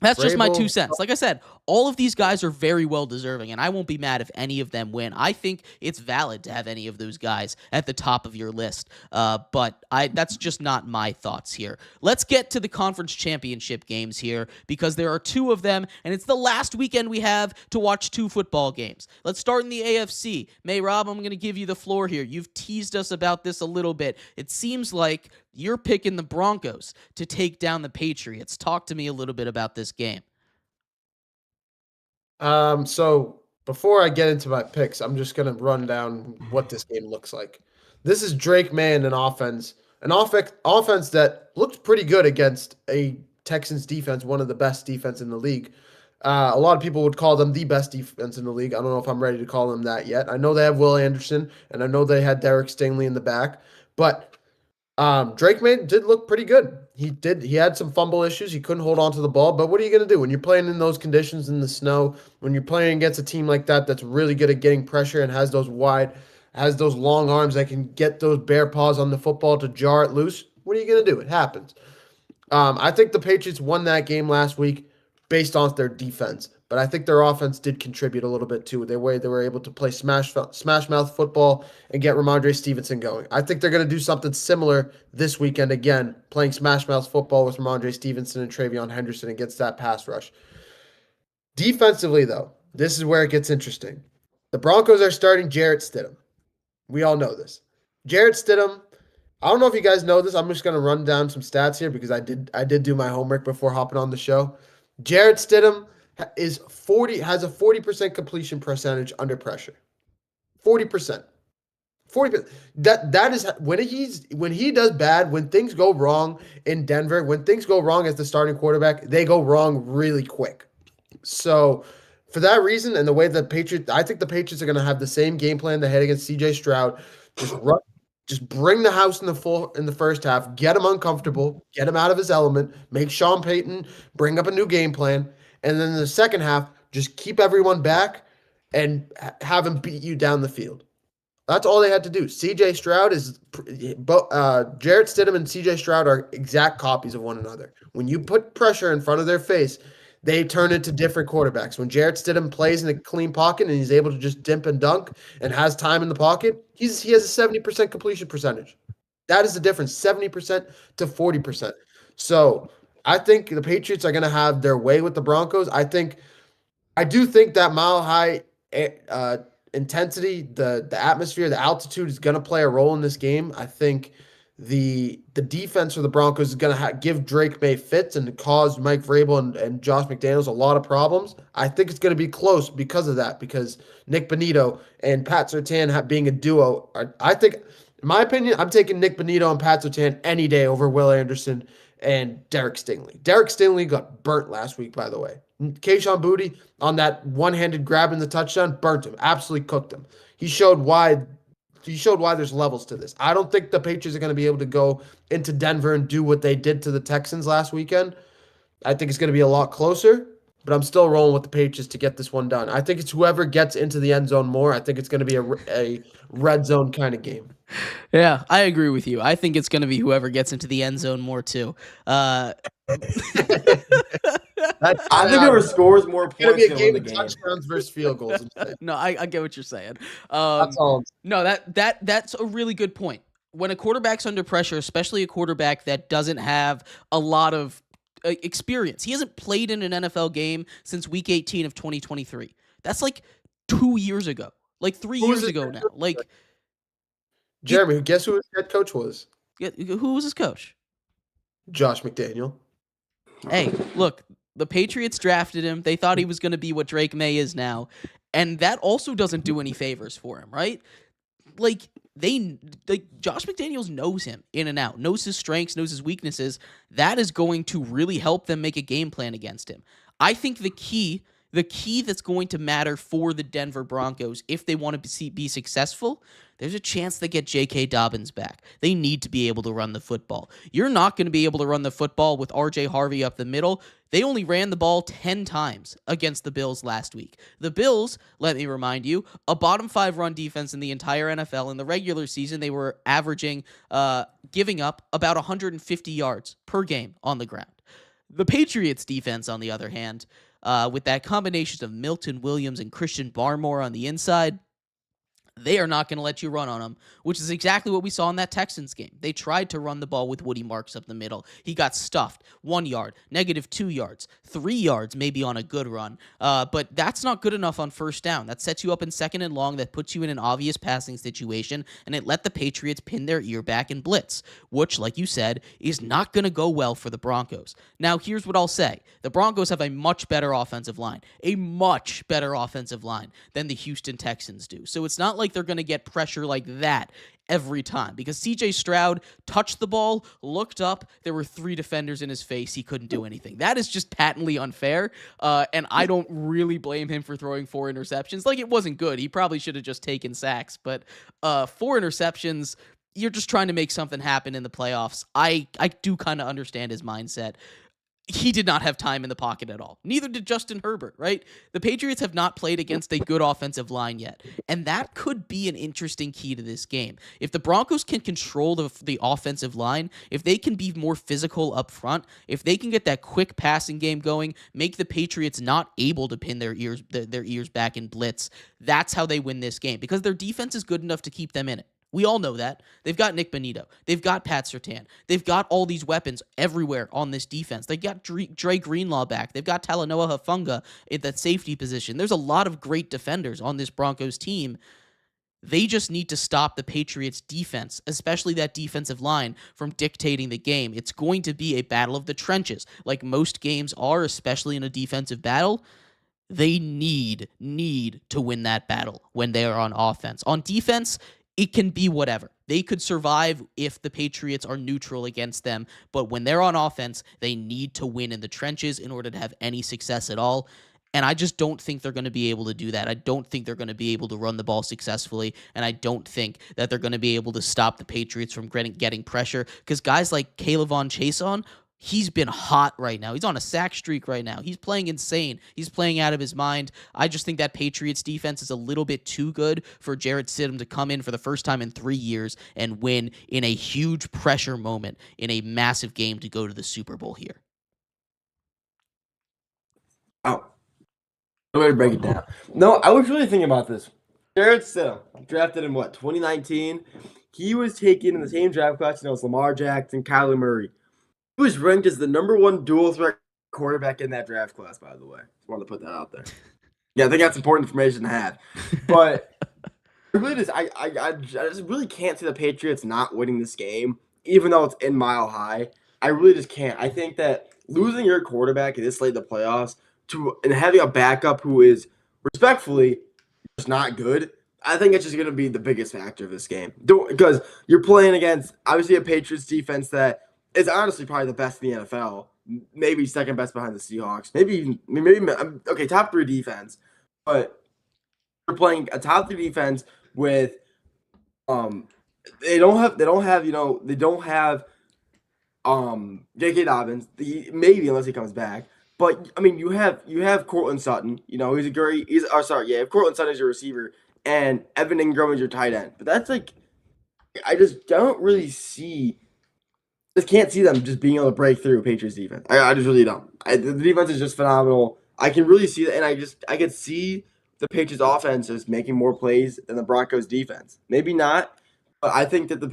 that's just my 2 cents. Like I said, all of these guys are very well deserving, and I won't be mad if any of them win. I think it's valid to have any of those guys at the top of your list, but that's just not my thoughts here. Let's get to the conference championship games here, because there are 2 of them, and it's the last weekend we have to watch 2 football games. Let's start in the AFC. Rob, I'm going to give you the floor here. You've teased us about this a little bit. It seems like you're picking the Broncos to take down the Patriots. Talk to me a little bit about this game. So before I get into my picks, I'm just going to run down what this game looks like. This is Drake May and an offense that looked pretty good against a Texans defense, one of the best defense in the league. A lot of people would call them the best defense in the league. I don't know if I'm ready to call them that yet. I know they have Will Anderson, and I know they had Derek Stingley in the back, but Drake May did look pretty good. He had some fumble issues. He couldn't hold on to the ball, but what are you going to do when you're playing in those conditions in the snow, when you're playing against a team like that that's really good at getting pressure and has those long arms that can get those bare paws on the football to jar it loose? What are you going to do? It happens. I think the Patriots won that game last week based on their defense, but I think their offense did contribute a little bit too. The way they were able to play smash mouth football and get Ramondre Stevenson going. I think they're going to do something similar this weekend again, playing smash mouth football with Ramondre Stevenson and Travion Henderson against that pass rush. Defensively, though, this is where it gets interesting. The Broncos are starting Jarrett Stidham. We all know this. Jarrett Stidham, I don't know if you guys know this. I'm just going to run down some stats here because I did do my homework before hopping on the show. Jarrett Stidham has a 40% completion percentage under pressure. 40%. 40%. That is when he does bad, when things go wrong in Denver, when things go wrong as the starting quarterback, they go wrong really quick. So for that reason, and the way I think the Patriots are going to have the same game plan they had against CJ Stroud. Just bring the house in the first half, get him uncomfortable, get him out of his element, make Sean Payton bring up a new game plan, and then in the second half, just keep everyone back and have him beat you down the field. That's all they had to do. CJ Stroud Jarrett Stidham and CJ Stroud are exact copies of one another. When you put pressure in front of their face, they turn into different quarterbacks. When Jarrett Stidham plays in a clean pocket and he's able to just dimp and dunk and has time in the pocket, he has a 70% completion percentage. That is the difference, 70% to 40%. So I think the Patriots are going to have their way with the Broncos. I do think that mile-high intensity, the atmosphere, the altitude is going to play a role in this game. I think the defense for the Broncos is going to give Drake May fits and cause Mike Vrabel and Josh McDaniels a lot of problems. I think it's going to be close because of that, because Nick Bonito and Pat Surtain being a duo. I think, in my opinion, I'm taking Nick Bonito and Pat Surtain any day over Will Anderson and Derek Stingley. Derek Stingley got burnt last week, by the way. Kayshon Boutte on that one-handed grab in the touchdown burnt him, absolutely cooked him. He showed why there's levels to this. I don't think the Patriots are going to be able to go into Denver and do what they did to the Texans last weekend. I think it's going to be a lot closer, but I'm still rolling with the Patriots to get this one done. I think it's whoever gets into the end zone more. I think it's going to be a red zone kind of game. Yeah, I agree with you. I think it's going to be whoever gets into the end zone more too. I think whoever scores more It's going points to be a going to win game the of game. touchdowns versus field goals instead. No, I get what you're saying. That's all. No, that's a really good point. When a quarterback's under pressure, especially a quarterback that doesn't have a lot of experience, he hasn't played in an NFL game since Week 18 of 2023. That's like 2 years ago, like 3 years ago now. Like, Jeremy, guess who his head coach was? who was his coach? Josh McDaniel. Hey, look, the Patriots drafted him. They thought he was going to be what Drake May is now. And that also doesn't do any favors for him, right? Like, Josh McDaniels knows him in and out, knows his strengths, knows his weaknesses. That is going to really help them make a game plan against him. I think the key that's going to matter for the Denver Broncos, if they want to be successful, there's a chance they get J.K. Dobbins back. They need to be able to run the football. You're not going to be able to run the football with R.J. Harvey up the middle. They only ran the ball 10 times against the Bills last week. The Bills, let me remind you, a bottom 5 run defense in the entire NFL. In the regular season, they were averaging, giving up about 150 yards per game on the ground. The Patriots defense, on the other hand, with that combination of Milton Williams and Christian Barmore on the inside, they are not going to let you run on them, which is exactly what we saw in that Texans game. They tried to run the ball with Woody Marks up the middle. He got stuffed. 1 yard, -2 yards, 3 yards maybe on a good run. But that's not good enough on first down. That sets you up in second and long. That puts you in an obvious passing situation, and it let the Patriots pin their ear back and blitz, which, like you said, is not going to go well for the Broncos. Now, here's what I'll say. The Broncos have a much better offensive line than the Houston Texans do. So it's not like they're going to get pressure like that every time, because CJ Stroud touched the ball, looked up, there were 3 defenders in his face, he couldn't do anything. That is just patently unfair, and I don't really blame him for throwing 4 interceptions. Like, it wasn't good. He probably should have just taken sacks, but 4 interceptions, you're just trying to make something happen in the playoffs. I do kind of understand his mindset. He did not have time in the pocket at all. Neither did Justin Herbert, right? The Patriots have not played against a good offensive line yet, and that could be an interesting key to this game. If the Broncos can control the offensive line, if they can be more physical up front, if they can get that quick passing game going, make the Patriots not able to pin their ears back and blitz, that's how they win this game, because their defense is good enough to keep them in it. We all know that. They've got Nick Bonito. They've got Pat Surtain. They've got all these weapons everywhere on this defense. They got Dre Greenlaw back. They've got Talanoa Hufanga at that safety position. There's a lot of great defenders on this Broncos team. They just need to stop the Patriots' defense, especially that defensive line, from dictating the game. It's going to be a battle of the trenches, like most games are, especially in a defensive battle. They need to win that battle when they are on offense. On defense, it can be whatever. They could survive if the Patriots are neutral against them, but when they're on offense, they need to win in the trenches in order to have any success at all. And I just don't think they're going to be able to do that. I don't think they're going to be able to run the ball successfully, and I don't think that they're going to be able to stop the Patriots from getting pressure, because guys like Kayvon Chason, he's been hot right now. He's on a sack streak right now. He's playing insane. He's playing out of his mind. I just think that Patriots defense is a little bit too good for Jarrett Stidham to come in for the first time in 3 years and win in a huge pressure moment in a massive game to go to the Super Bowl here. Oh, way to break it down. No, I was really thinking about this. Jarrett Stidham, drafted in 2019. He was taken in the same draft class as Lamar Jackson, Kyler Murray. He was ranked as the #1 dual threat quarterback in that draft class, by the way. Just wanted to put that out there. Yeah, I think that's important information to have. But really, I just really can't see the Patriots not winning this game. even though it's in Mile High, I really just can't. I think that losing your quarterback in this late in the playoffs and having a backup who is respectfully just not good, I think it's just going to be the biggest factor of this game. Because you're playing against obviously a Patriots defense that is honestly probably the best in the NFL, maybe second best behind the Seahawks, maybe top 3 defense, but you're playing a top 3 defense with um they don't have J.K. Dobbins, maybe unless he comes back. But I mean, you have Cortland Sutton. You know, Cortland Sutton is your receiver, and Evan Ingram is your tight end. But that's like, I just don't really see. Just can't see them just being able to break through Patriots defense. I just really don't. The defense is just phenomenal. I can really see that, and I could see the Patriots offense just making more plays than the Broncos defense. Maybe not, but I think that the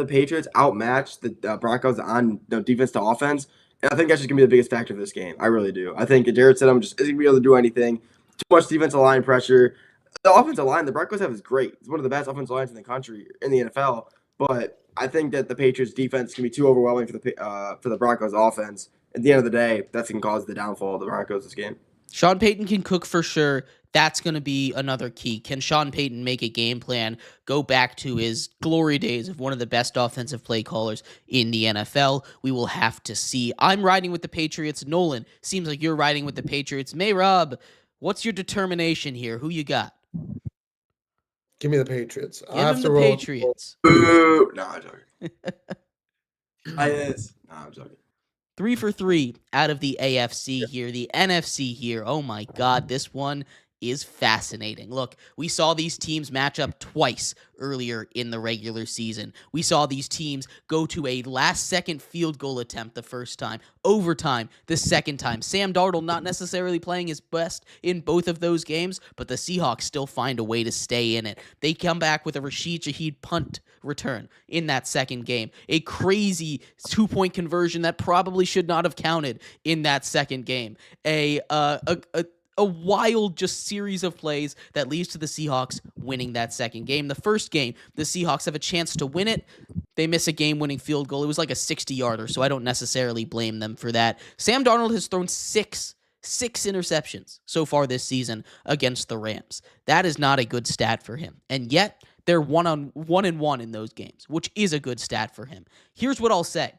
Patriots outmatch the Broncos on defense to offense, and I think that's just gonna be the biggest factor of this game. I really do. I think Jarrett Stidham just isn't gonna be able to do anything. Too much defensive line pressure. The offensive line the Broncos have is great. It's one of the best offensive lines in the country in the NFL, but I think that the Patriots defense can be too overwhelming for the Broncos offense. At the end of the day, that's going to cause the downfall of the Broncos this game. Sean Payton can cook for sure. That's going to be another key. Can Sean Payton make a game plan, go back to his glory days of one of the best offensive play callers in the NFL? We will have to see. I'm riding with the Patriots. Nolan, seems like you're riding with the Patriots. Rob, what's your determination here? Who you got? Give me the Patriots. Give him the Patriots. Boo! No, I'm joking. I'm joking. 3 for 3 out of the AFC here. The NFC here, oh my God, this one is fascinating. Look, we saw these teams match up twice earlier in the regular season. We saw these teams go to a last-second field goal attempt the first time, overtime the second time. Sam Darnold not necessarily playing his best in both of those games, but the Seahawks still find a way to stay in it. They come back with a Rashid Shaheed punt return in that second game. A crazy 2-point conversion that probably should not have counted in that second game. A wild just series of plays that leads to the Seahawks winning that second game. The first game, the Seahawks have a chance to win it. They miss a game-winning field goal. It was like a 60-yarder, so I don't necessarily blame them for that. Sam Darnold has thrown six interceptions so far this season against the Rams. That is not a good stat for him. And yet, they're 1-1 in those games, which is a good stat for him. Here's what I'll say.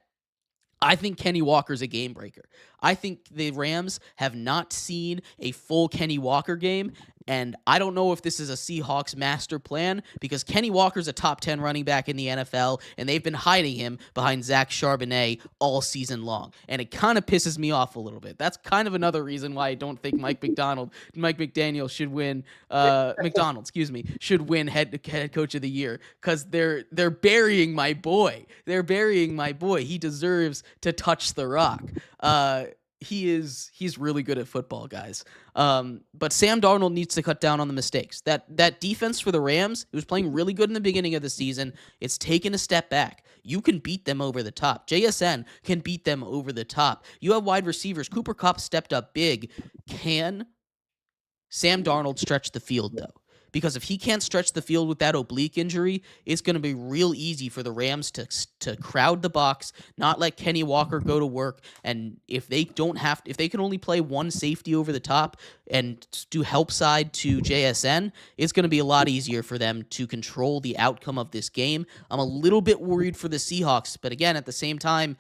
I think Kenny Walker's a game breaker. I think the Rams have not seen a full Kenny Walker game, and I don't know if this is a Seahawks master plan because Kenny Walker's a top 10 running back in the NFL, and they've been hiding him behind Zach Charbonnet all season long, and it kind of pisses me off a little bit. That's kind of another reason why I don't think Mike McDaniel should win. Should win head coach of the year because they're burying my boy. They're burying my boy. He deserves to touch the rock. He's really good at football, guys. But Sam Darnold needs to cut down on the mistakes. That defense for the Rams, it was playing really good in the beginning of the season. It's taken a step back. You can beat them over the top. JSN can beat them over the top. You have wide receivers. Cooper Kupp stepped up big. Can Sam Darnold stretch the field, though? Because if he can't stretch the field with that oblique injury, it's going to be real easy for the Rams to crowd the box, not let Kenny Walker go to work. And if they can only play one safety over the top and do help side to JSN, it's going to be a lot easier for them to control the outcome of this game. I'm a little bit worried for the Seahawks, but again, at the same time,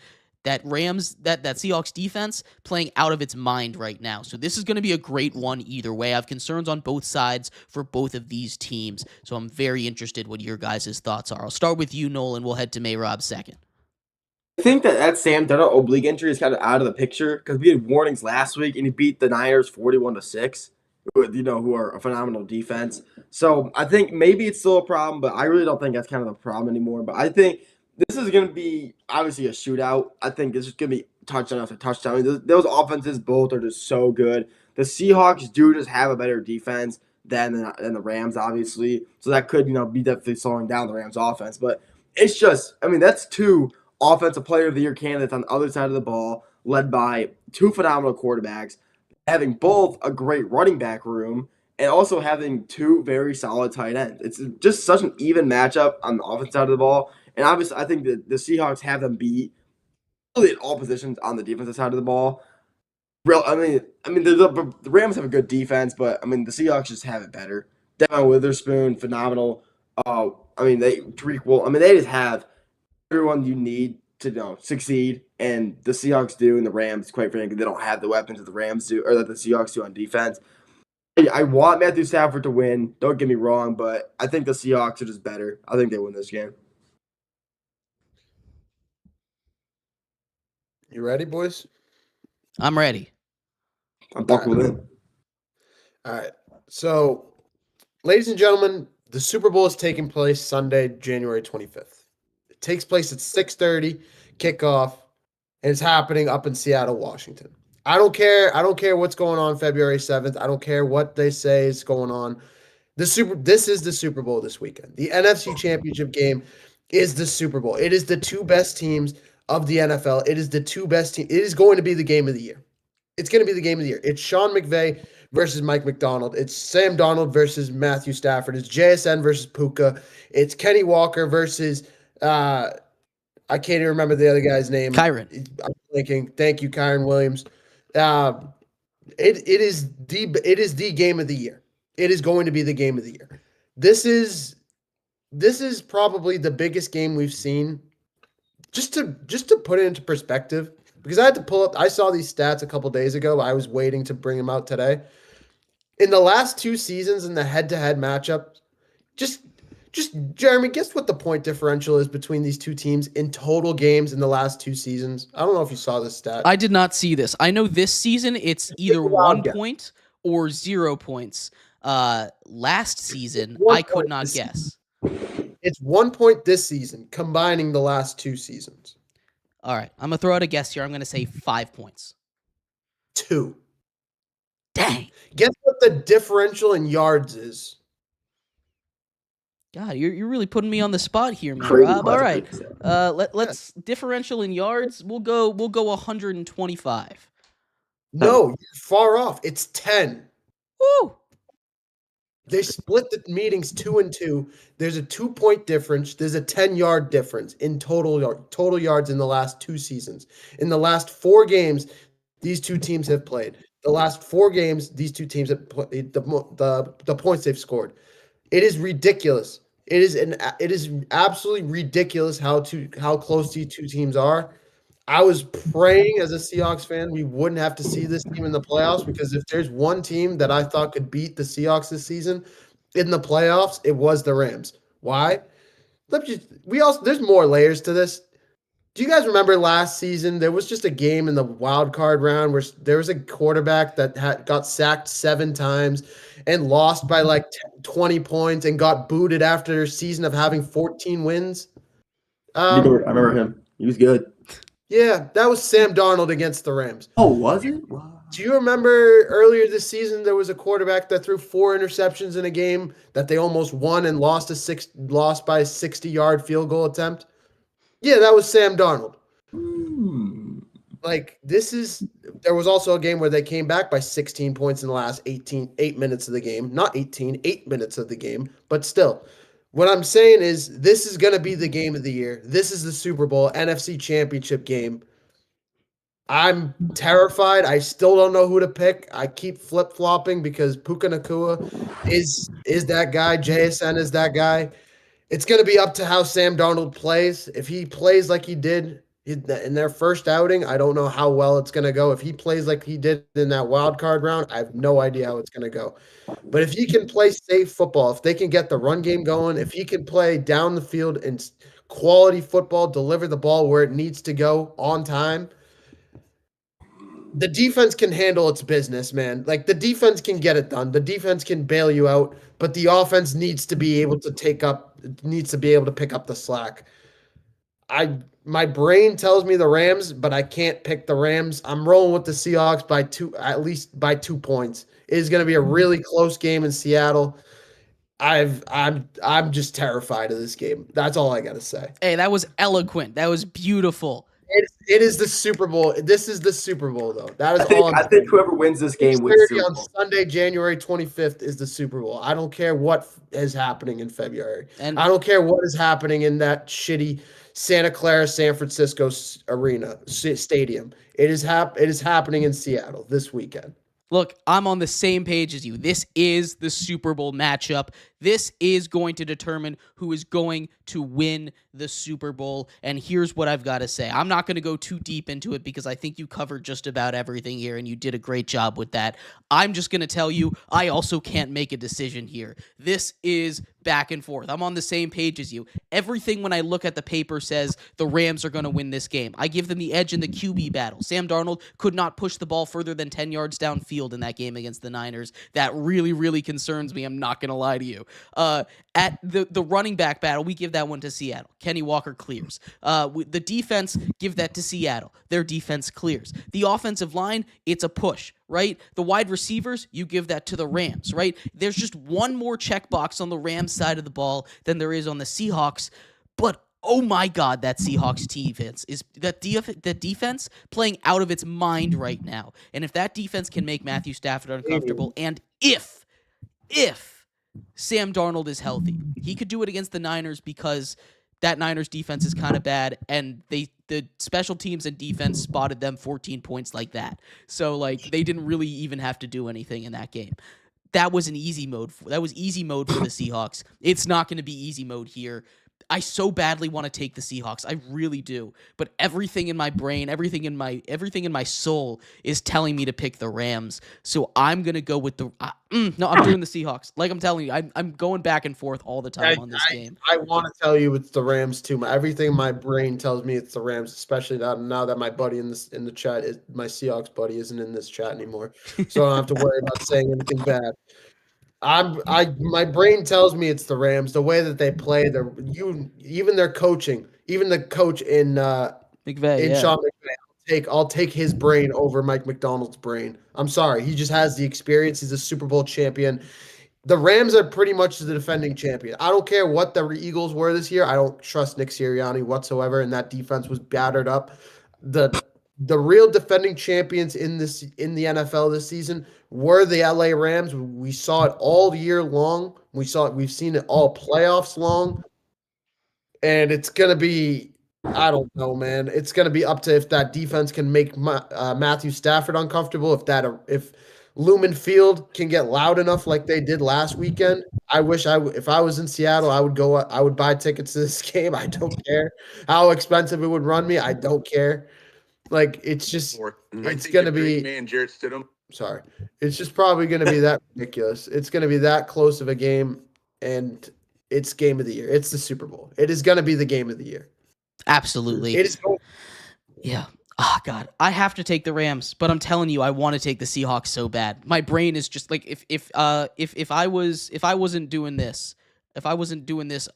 that Seahawks defense playing out of its mind right now. So this is going to be a great one either way. I have concerns on both sides for both of these teams. So I'm very interested what your guys' thoughts are. I'll start with you, Nolan. We'll head to Mayrob second. I think that Sam Darnold oblique injury is kind of out of the picture because we had warnings last week and he beat the Niners 41-6, who are a phenomenal defense. So I think maybe it's still a problem, but I really don't think that's kind of the problem anymore. But I think this is going to be obviously a shootout. I think this is going to be touchdown after touchdown. I mean, those offenses both are just so good. The Seahawks do just have a better defense than the Rams, obviously. So that could, be definitely slowing down the Rams' offense. But it's just, that's two offensive player of the year candidates on the other side of the ball, led by two phenomenal quarterbacks, having both a great running back room and also having two very solid tight ends. It's just such an even matchup on the offensive side of the ball. And obviously, I think that the Seahawks have them beat really at all positions on the defensive side of the ball. The Rams have a good defense, but I mean the Seahawks just have it better. Devon Witherspoon, phenomenal. Tariq Wool. I mean, they just have everyone you need to succeed, and the Seahawks do, and the Rams, quite frankly, they don't have the weapons that the Rams do or that the Seahawks do on defense. I want Matthew Stafford to win. Don't get me wrong, but I think the Seahawks are just better. I think they win this game. You ready, boys? I'm ready. I'm buckled in. All right. So, ladies and gentlemen, the Super Bowl is taking place Sunday, January 25th. It takes place at 6:30 kickoff, and it's happening up in Seattle, Washington. I don't care. I don't care what's going on February 7th. I don't care what they say is going on. This is the Super Bowl this weekend. The NFC Championship game is the Super Bowl. It is the two best teams of the NFL. It is the two best teams. It is going to be the game of the year. It's going to be the game of the year. It's Sean McVay versus Mike McDonald. It's Sam Darnold versus Matthew Stafford. It's JSN versus Puka. It's Kenny Walker versus I can't even remember the other guy's name. Kyron. I'm thinking. Thank you, Kyron Williams. It is the game of the year. It is going to be the game of the year. This is probably the biggest game we've seen. Just to put it into perspective, because I had to pull up. I saw these stats a couple days ago. I was waiting to bring them out today. In the last two seasons, in the head-to-head matchup, just Jeremy, guess what the point differential is between these two teams in total games in the last two seasons? I don't know if you saw this stat. I did not see this. I know this season it's either 1 point or 0 points. Last season, I could not guess. It's 1 point this season, combining the last two seasons. All right, I'm going to throw out a guess here. I'm going to say 5 points. 2. Dang. Guess what the differential in yards is? God, you're really putting me on the spot here, man. Crazy Rob. All right, question. let's differential in yards. We'll go 125. No, you're far off. It's 10. Woo! They split the meetings 2 and 2. There's a 2-point difference. There's a 10-yard difference in total yards in the last two seasons. In the last 4 games, these two teams have played. The last 4 games, these two teams have played the points they've scored. It is ridiculous. It is absolutely ridiculous how close these two teams are. I was praying as a Seahawks fan we wouldn't have to see this team in the playoffs, because if there's one team that I thought could beat the Seahawks this season in the playoffs, it was the Rams. Why? There's more layers to this. Do you guys remember last season there was just a game in the wild card round where there was a quarterback that got sacked 7 times and lost by like 20 points and got booted after a season of having 14 wins? I remember him. He was good. Yeah, that was Sam Darnold against the Rams. Oh, was it? Wow. Do you remember earlier this season there was a quarterback that threw 4 interceptions in a game that they almost won and lost by a 60-yard field goal attempt? Yeah, that was Sam Darnold. Like, there was also a game where they came back by 16 points in the last 8 minutes of the game. Not 18, 8 minutes of the game, but still. What I'm saying is this is going to be the game of the year. This is the Super Bowl NFC Championship game. I'm terrified. I still don't know who to pick. I keep flip-flopping because Puka Nacua is that guy. JSN is that guy. It's going to be up to how Sam Darnold plays. If he plays like he did in their first outing, I don't know how well it's going to go. If he plays like he did in that wild card round, I have no idea how it's going to go. But if he can play safe football, if they can get the run game going, if he can play down the field and quality football, deliver the ball where it needs to go on time, the defense can handle its business, man. Like, the defense can get it done. The defense can bail you out, but the offense needs to be able to pick up the slack. My brain tells me the Rams, but I can't pick the Rams. I'm rolling with the Seahawks at least by 2 points. It is going to be a really close game in Seattle. I'm just terrified of this game. That's all I got to say. Hey, that was eloquent. That was beautiful. It is the Super Bowl. This is the Super Bowl, though. That is all I'm I saying. think whoever wins this game wins the 6:30 Super on Bowl. Sunday, January 25th is the Super Bowl. I don't care what is happening in February. And I don't care what is happening in that shitty Santa Clara, San Francisco arena stadium. It is happening in Seattle this weekend. look, I'm on the same page as you. This is the Super Bowl matchup. This is going to determine who is going to win the Super Bowl. And here's what I've got to say. I'm not going to go too deep into it because I think you covered just about everything here and you did a great job with that. I'm just going to tell you, I also can't make a decision here. This is back and forth. I'm on the same page as you. Everything when I look at the paper says the Rams are going to win this game. I give them the edge in the QB battle. Sam Darnold could not push the ball further than 10 yards downfield in that game against the Niners. That really, really concerns me. I'm not going to lie to you. At the running back battle, we give that one to Seattle. Kenny Walker clears. The defense, give that to Seattle. Their defense clears. The offensive line, it's a push, right? The wide receivers, you give that to the Rams, right? There's just one more checkbox on the Rams side of the ball than there is on the Seahawks, but oh my God, that Seahawks defense is that defense playing out of its mind right now. And if that defense can make Matthew Stafford uncomfortable, and if Sam Darnold is healthy, he could do it against the Niners because that Niners defense is kind of bad, and the special teams and defense spotted them 14 points like that. So like they didn't really even have to do anything in that game. That was easy mode for the Seahawks. It's not going to be easy mode here. I so badly want to take the Seahawks. I really do. But everything in my brain, everything in my soul is telling me to pick the Rams. So I'm going to go with I'm doing the Seahawks. Like I'm telling you, I'm going back and forth all the time on this game. I want to tell you it's the Rams too. Everything in my brain tells me it's the Rams, especially now that my buddy in the chat, my Seahawks buddy isn't in this chat anymore. So I don't have to worry about saying anything bad. My brain tells me it's the Rams. The way that they play, even their coaching, even the coach in Sean McVay. I'll take his brain over Mike McDonald's brain. I'm sorry, he just has the experience. He's a Super Bowl champion. The Rams are pretty much the defending champion. I don't care what the Eagles were this year. I don't trust Nick Sirianni whatsoever, and that defense was battered up. The real defending champions in the NFL this season were the LA Rams. We saw it all year long. We've seen it all playoffs long. And it's going to be, I don't know, man. It's going to be up to if that defense can make Matthew Stafford uncomfortable, if Lumen Field can get loud enough like they did last weekend. If I was in Seattle, I would buy tickets to this game. I don't care how expensive it would run me. I don't care. Like, it's just, it's going to be, man, Jarrett Stidham. Sorry. It's just probably going to be that ridiculous. It's going to be that close of a game, and it's game of the year. It's the Super Bowl. It is going to be the game of the year. Absolutely. It is. Yeah. Oh God, I have to take the Rams, but I'm telling you, I want to take the Seahawks so bad. My brain is just like, if I wasn't doing this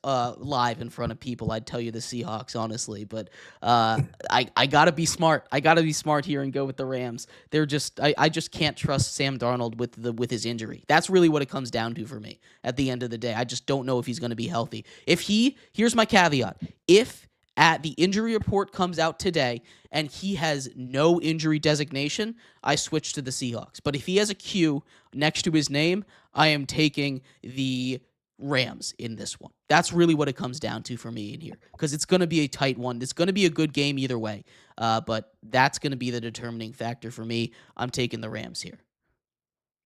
live in front of people, I'd tell you the Seahawks, honestly. But I gotta be smart. I gotta be smart here and go with the Rams. They're just I just can't trust Sam Darnold with his injury. That's really what it comes down to for me. At the end of the day, I just don't know if he's going to be healthy. Here's my caveat: if at the injury report comes out today and he has no injury designation, I switch to the Seahawks. But if he has a Q next to his name, I am taking the Rams in this one. That's really what it comes down to for me in here, because it's going to be a tight one. It's going to be a good game either way, but that's going to be the determining factor for me. I'm taking the Rams here.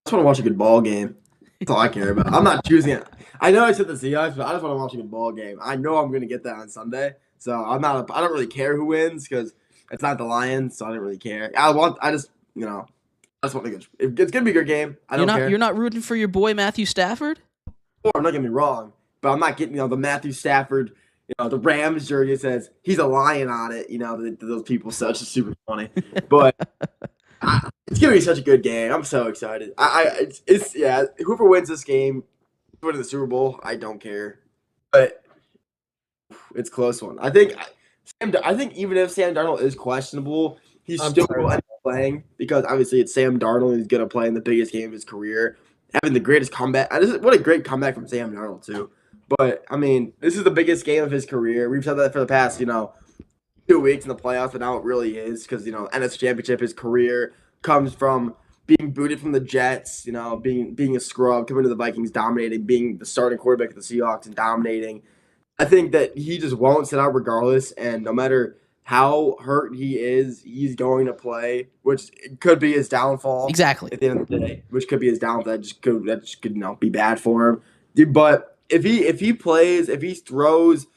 I just want to watch a good ball game. That's all I care about. I'm not choosing it. I know I said the Seahawks, but I just want to watch a good ball game. I know I'm going to get that on Sunday, so I don't really care who wins because it's not the Lions, so I don't really care. I just want a good. It's going to be a good game. I don't care. You're not rooting for your boy Matthew Stafford? I'm not getting me wrong, but I'm not getting the Matthew Stafford, the Rams jersey says he's a lion on it. Those people, so it's just super funny. But it's gonna be such a good game. I'm so excited. Whoever wins this game, winning the Super Bowl, I don't care. But it's a close one. I think even if Sam Darnold is questionable, he's still going to end up playing because obviously it's Sam Darnold. He's going to play in the biggest game of his career, having the greatest comeback. What a great comeback from Sam Darnold too. But I mean, this is the biggest game of his career. We've said that for the past, 2 weeks in the playoffs, but now it really is because NFC Championship. His career comes from being booted from the Jets, being a scrub, coming to the Vikings, dominating, being the starting quarterback of the Seahawks and dominating. I think that he just won't sit out regardless, and no matter how hurt he is, he's going to play, which could be his downfall. Exactly. At the end of the day, which could be his downfall. That just could be bad for him. But if he plays, if he throws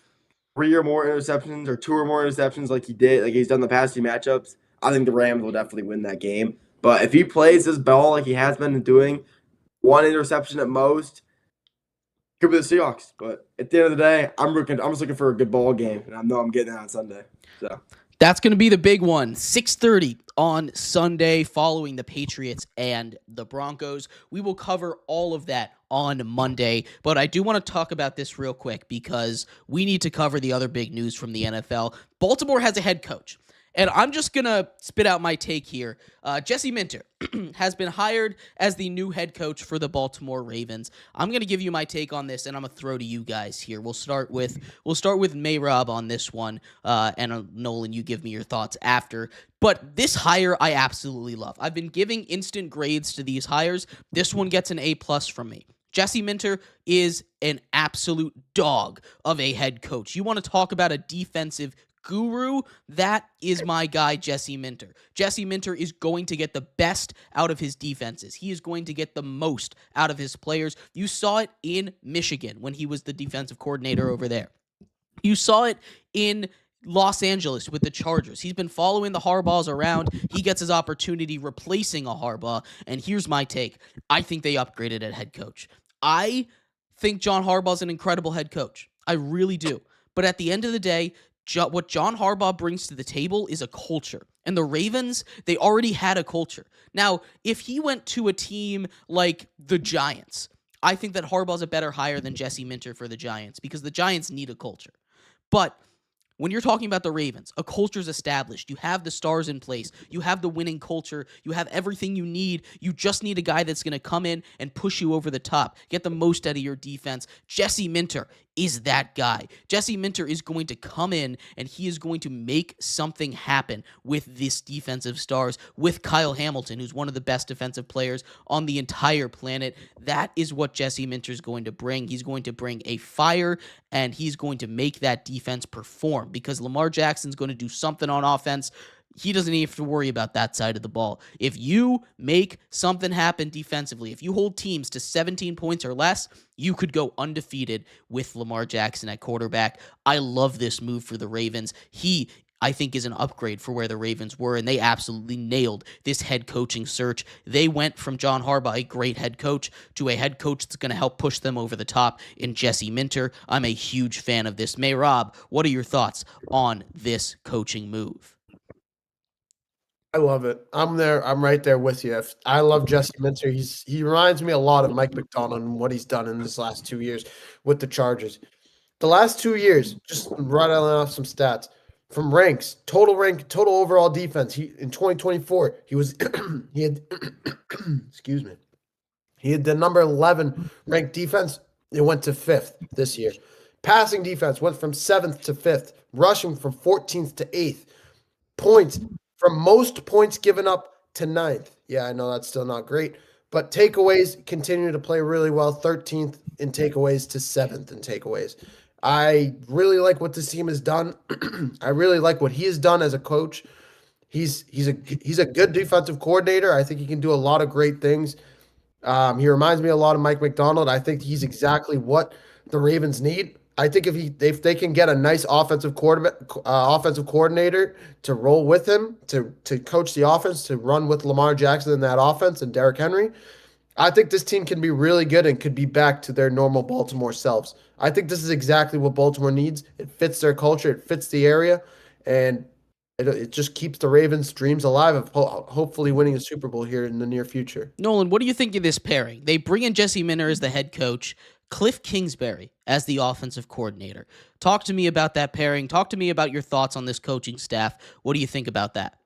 3 or more interceptions or 2 or more interceptions like he's done the past few matchups, I think the Rams will definitely win that game. But if he plays his ball like he has been doing, 1 interception at most, could be the Seahawks. But at the end of the day, I'm just looking for a good ball game, and I know I'm getting that on Sunday. So That's going to be the big one. 6:30 on Sunday following the Patriots and the Broncos. We will cover all of that on Monday, but I do want to talk about this real quick because we need to cover the other big news from the NFL. Baltimore has a head coach. And I'm just going to spit out my take here. Jesse Minter has been hired as the new head coach for the Baltimore Ravens. I'm going to give you my take on this, and I'm going to throw to you guys here. We'll start with Mayrob on this one, and Nolan, you give me your thoughts after. But this hire I absolutely love. I've been giving instant grades to these hires. This one gets an A+ from me. Jesse Minter is an absolute dog of a head coach. You want to talk about a defensive guru? That is my guy, Jesse Minter. Jesse Minter is going to get the best out of his defenses. He is going to get the most out of his players. You saw it in Michigan when he was the defensive coordinator over there. You saw it in Los Angeles with the Chargers. He's been following the Harbaughs around. He gets his opportunity replacing a Harbaugh. And here's my take. I think they upgraded at head coach. I think John Harbaugh's an incredible head coach. I really do. But at the end of the day, what John Harbaugh brings to the table is a culture. And the Ravens, they already had a culture. Now, if he went to a team like the Giants, I think that Harbaugh's a better hire than Jesse Minter for the Giants because the Giants need a culture. But when you're talking about the Ravens, a culture's established. You have the stars in place. You have the winning culture. You have everything you need. You just need a guy that's going to come in and push you over the top, get the most out of your defense. Jesse Minter is that guy. Jesse Minter is going to come in and he is going to make something happen with this defensive stars, with Kyle Hamilton, who's one of the best defensive players on the entire planet. That is what Jesse Minter is going to bring. He's going to bring a fire and he's going to make that defense perform because Lamar Jackson's going to do something on offense. He doesn't even have to worry about that side of the ball. If you make something happen defensively, if you hold teams to 17 points or less, you could go undefeated with Lamar Jackson at quarterback. I love this move for the Ravens. He, I think, is an upgrade for where the Ravens were, and they absolutely nailed this head coaching search. They went from John Harbaugh, a great head coach, to a head coach that's going to help push them over the top in Jesse Minter. I'm a huge fan of this. Rob, what are your thoughts on this coaching move? I love it. I'm there. I'm right there with you. I love Jesse Minter. He reminds me a lot of Mike McDonald and what he's done in this last 2 years with the Chargers. The last 2 years, just rattling off some stats from ranks, total overall defense. In 2024, he had excuse me. He had the number 11 ranked defense. It went to 5th this year. Passing defense went from 7th to 5th. Rushing from 14th to 8th. Points from most points given up to 9th. Yeah, I know that's still not great. But takeaways continue to play really well. 13th in takeaways to 7th in takeaways. I really like what this team has done. I really like what he has done as a coach. He's a good defensive coordinator. I think he can do a lot of great things. He reminds me a lot of Mike McDonald. I think he's exactly what the Ravens need. I think if they can get a nice offensive coordinator to roll with him, to coach the offense, to run with Lamar Jackson in that offense and Derrick Henry, I think this team can be really good and could be back to their normal Baltimore selves. I think this is exactly what Baltimore needs. It fits their culture. It fits the area. And it just keeps the Ravens' dreams alive of hopefully winning a Super Bowl here in the near future. Nolan, what do you think of this pairing? They bring in Jesse Minter as the head coach, Cliff Kingsbury as the offensive coordinator. Talk to me about that pairing. Talk to me about your thoughts on this coaching staff. What do you think about that?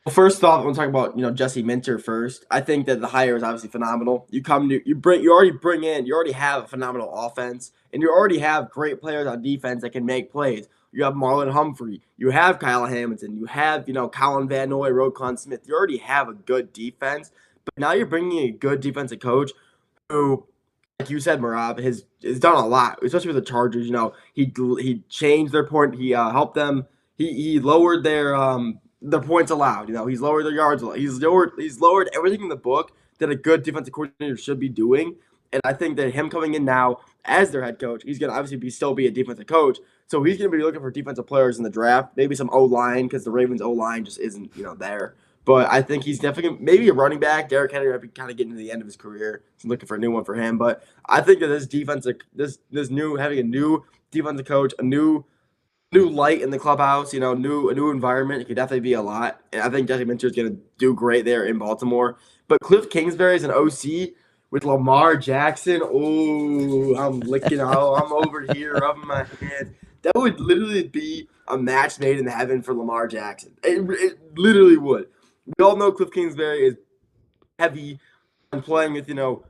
Well, first off, I want to talk about Jesse Minter first. I think that the hire is obviously phenomenal. You already have a phenomenal offense, and you already have great players on defense that can make plays. You have Marlon Humphrey. You have Kyle Hamilton. You have, Colin Van Noy, Roquan Smith. You already have a good defense. But now you're bringing a good defensive coach who, like you said, Marab, has done a lot, especially with the Chargers. He changed their point. He helped them. He lowered their points allowed. He's lowered their yards allowed. He's lowered everything in the book that a good defensive coordinator should be doing. And I think that him coming in now as their head coach, he's gonna obviously still be a defensive coach. So he's gonna be looking for defensive players in the draft, maybe some O-line, because the Ravens O-line just isn't there. But I think he's definitely maybe a running back. Derrick Henry might be kind of getting to the end of his career. He's looking for a new one for him. But I think that having a new defensive coach, a new light in the clubhouse, a new environment, it could definitely be a lot. And I think Jesse Minter is going to do great there in Baltimore. But Cliff Kingsbury is an OC with Lamar Jackson. Oh, I'm over here rubbing my hands. That would literally be a match made in heaven for Lamar Jackson. It literally would. We all know Cliff Kingsbury is heavy on playing with, you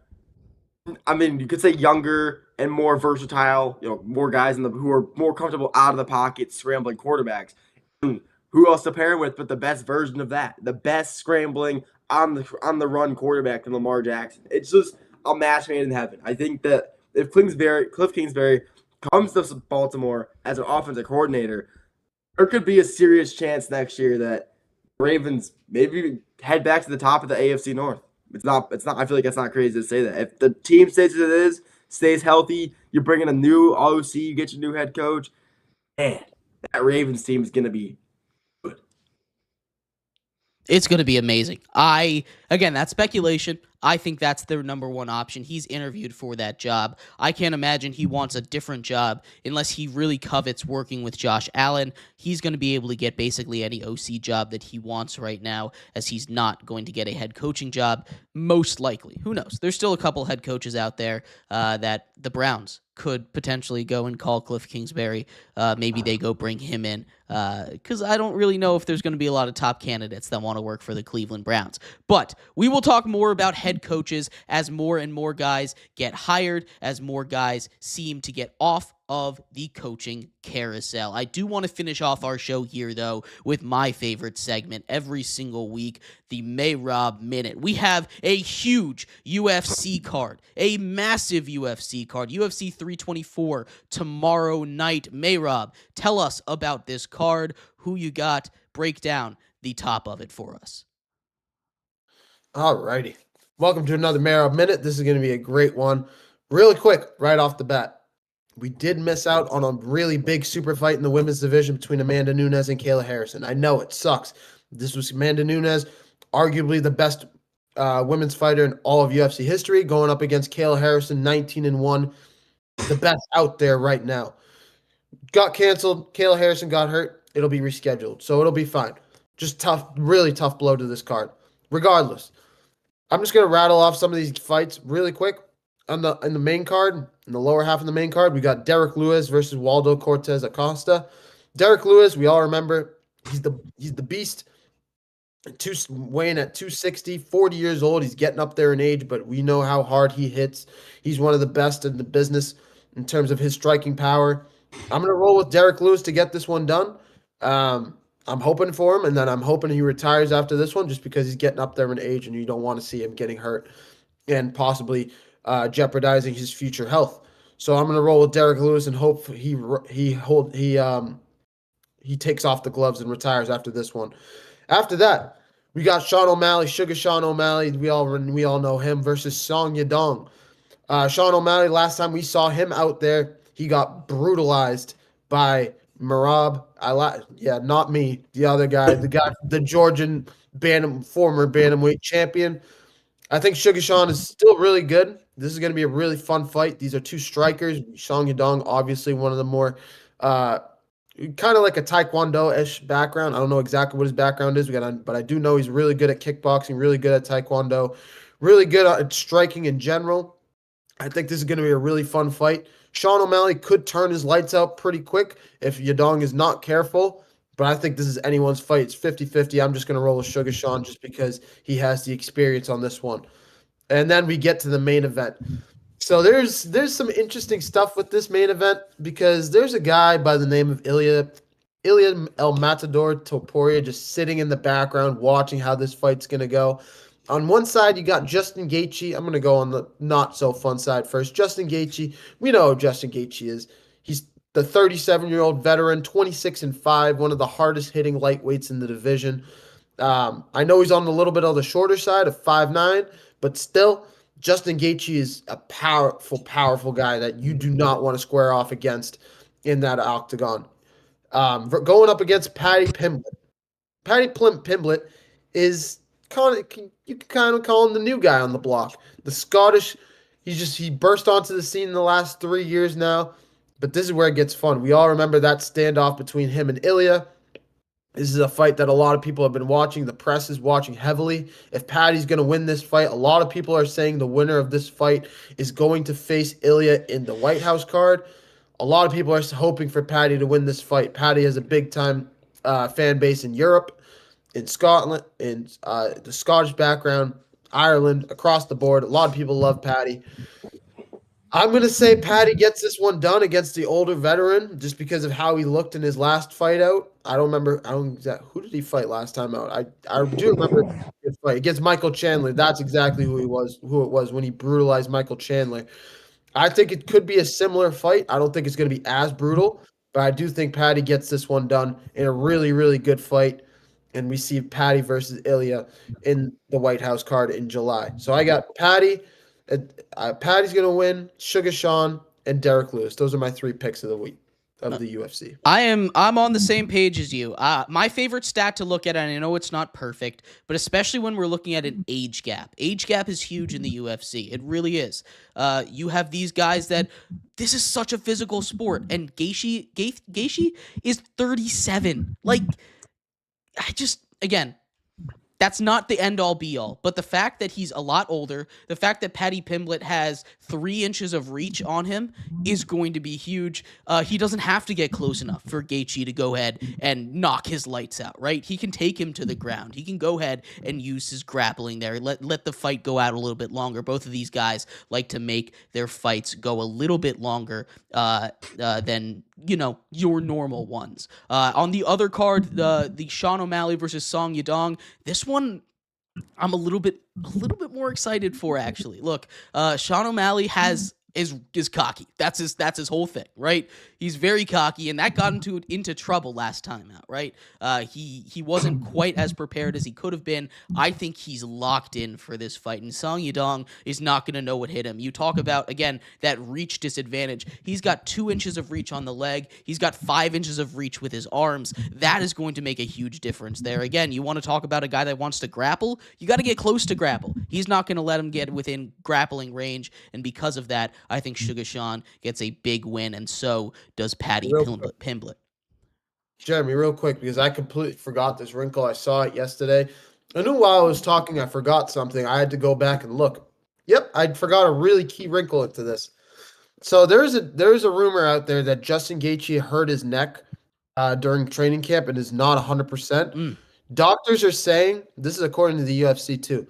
could say younger and more versatile, more guys who are more comfortable out of the pocket, scrambling quarterbacks. And who else to pair him with but the best version of that? The best scrambling on the run quarterback than Lamar Jackson. It's just a match made in heaven. I think that if Cliff Kingsbury comes to Baltimore as an offensive coordinator, there could be a serious chance next year that Ravens maybe head back to the top of the AFC North. It's not. I feel like it's not crazy to say that. If the team stays as it is, stays healthy, you bring in a new OC, you get your new head coach, man, that Ravens team is going to be good. It's going to be amazing. Again, that's speculation. I think that's their number one option. He's interviewed for that job. I can't imagine he wants a different job unless he really covets working with Josh Allen. He's going to be able to get basically any OC job that he wants right now, as he's not going to get a head coaching job, most likely. Who knows? There's still a couple head coaches out there that the Browns could potentially go and call Cliff Kingsbury. Maybe they go bring him in, because I don't really know if there's going to be a lot of top candidates that want to work for the Cleveland Browns. But we will talk more about head coaches as more and more guys get hired, as more guys seem to get off of the coaching carousel. I do want to finish off our show here, though, with my favorite segment every single week, the Mayrob Minute. We have a huge UFC card, a massive UFC card, UFC 324 tomorrow night. Mayrob, tell us about this card, who you got, break down the top of it for us. Alrighty. Welcome to another Mayrob Minute. This is going to be a great one. Really quick, right off the bat. We did miss out on a really big super fight in the women's division between Amanda Nunes and Kayla Harrison. I know it sucks. This was Amanda Nunes, arguably the best women's fighter in all of UFC history, going up against Kayla Harrison, 19-1, the best out there right now. Got canceled. Kayla Harrison got hurt. It'll be rescheduled, so it'll be fine. Just tough, really tough blow to this card. Regardless, I'm just going to rattle off some of these fights really quick. In the main card, in the lower half of the main card, we got Derek Lewis versus Waldo Cortez Acosta. Derek Lewis, we all remember, he's the beast. Weighing at 260, 40 years old. He's getting up there in age, but we know how hard he hits. He's one of the best in the business in terms of his striking power. I'm going to roll with Derek Lewis to get this one done. I'm hoping for him, and then I'm hoping he retires after this one just because he's getting up there in age and you don't want to see him getting hurt and possibly jeopardizing his future health. So I'm going to roll with Derek Lewis and hope he takes off the gloves and retires after this one. After that, we got Sean O'Malley, Sugar Sean O'Malley. We all know him versus Song Yadong. Sean O'Malley, last time we saw him out there, he got brutalized by Marab. Not me, the other guy, the Georgian former bantamweight champion. I think Sugar Sean is still really good. This is going to be a really fun fight. These are two strikers. Song Yadong, obviously one of the more kind of like a Taekwondo-ish background. I don't know exactly what his background is, but I do know he's really good at kickboxing, really good at Taekwondo, really good at striking in general. I think this is going to be a really fun fight. Sean O'Malley could turn his lights out pretty quick if Yadong is not careful, but I think this is anyone's fight. It's 50-50. I'm just going to roll with Sugar Sean just because he has the experience on this one. And then we get to the main event. So there's some interesting stuff with this main event because there's a guy by the name of Ilya El Matador Topuria just sitting in the background watching how this fight's gonna go. On one side, you got Justin Gaethje. I'm gonna go on the not so fun side first. Justin Gaethje, we know who Justin Gaethje is. He's the 37-year-old veteran, 26-5, one of the hardest hitting lightweights in the division. I know he's on a little bit on the shorter side of 5'9", but still, Justin Gaethje is a powerful guy that you do not want to square off against in that octagon. Going up against Paddy Pimblett. Pimblett is you can kind of call him the new guy on the block. The Scottish, he burst onto the scene in the last 3 years now, but this is where it gets fun. We all remember that standoff between him and Ilya. This is a fight that a lot of people have been watching. The press is watching heavily. If Paddy's going to win this fight, a lot of people are saying the winner of this fight is going to face Ilya in the White House card. A lot of people are hoping for Paddy to win this fight. Paddy has a big-time fan base in Europe, in Scotland, in the Scottish background, Ireland, across the board. A lot of people love Paddy. I'm going to say Paddy gets this one done against the older veteran just because of how he looked in his last fight out. Who did he fight last time out? I do remember his fight against Michael Chandler. That's exactly who it was when he brutalized Michael Chandler. I think it could be a similar fight. I don't think it's going to be as brutal, but I do think Paddy gets this one done in a really, really good fight. And we see Paddy versus Ilya in the White House card in July. So I got Paddy. Paddy's going to win, Sugar Sean, and Derek Lewis. Those are my 3 picks of the week of the UFC. I'm on the same page as you. My favorite stat to look at, and I know it's not perfect, but especially when we're looking at an age gap. Age gap is huge in the UFC. It really is. You have these guys that this is such a physical sport, and Gaethje is 37. Like, again, that's not the end-all, be-all. But the fact that he's a lot older, the fact that Paddy Pimblett has 3 inches of reach on him is going to be huge. He doesn't have to get close enough for Gaethje to go ahead and knock his lights out, right? He can take him to the ground. He can go ahead and use his grappling there. Let the fight go out a little bit longer. Both of these guys like to make their fights go a little bit longer than your normal ones. On the other card, the Sean O'Malley versus Song Yadong. This one I'm a little bit more excited for, actually. Look, Sean O'Malley is cocky. That's his whole thing, right? He's very cocky, and that got into trouble last time out, right? He wasn't quite as prepared as he could have been. I think he's locked in for this fight, and Song Yadong is not going to know what hit him. You talk about, again, that reach disadvantage. He's got 2 inches of reach on the leg. He's got 5 inches of reach with his arms. That is going to make a huge difference there. Again, you want to talk about a guy that wants to grapple? You got to get close to grapple. He's not going to let him get within grappling range, and because of that, I think Sugar Sean gets a big win, and so does Paddy Pimblett. Jeremy, real quick, because I completely forgot this wrinkle. I saw it yesterday. I knew while I was talking I forgot something. I had to go back and look. Yep, I forgot a really key wrinkle into this. So there's a rumor out there that Justin Gaethje hurt his neck during training camp and is not 100%. Doctors are saying, this is according to the UFC too,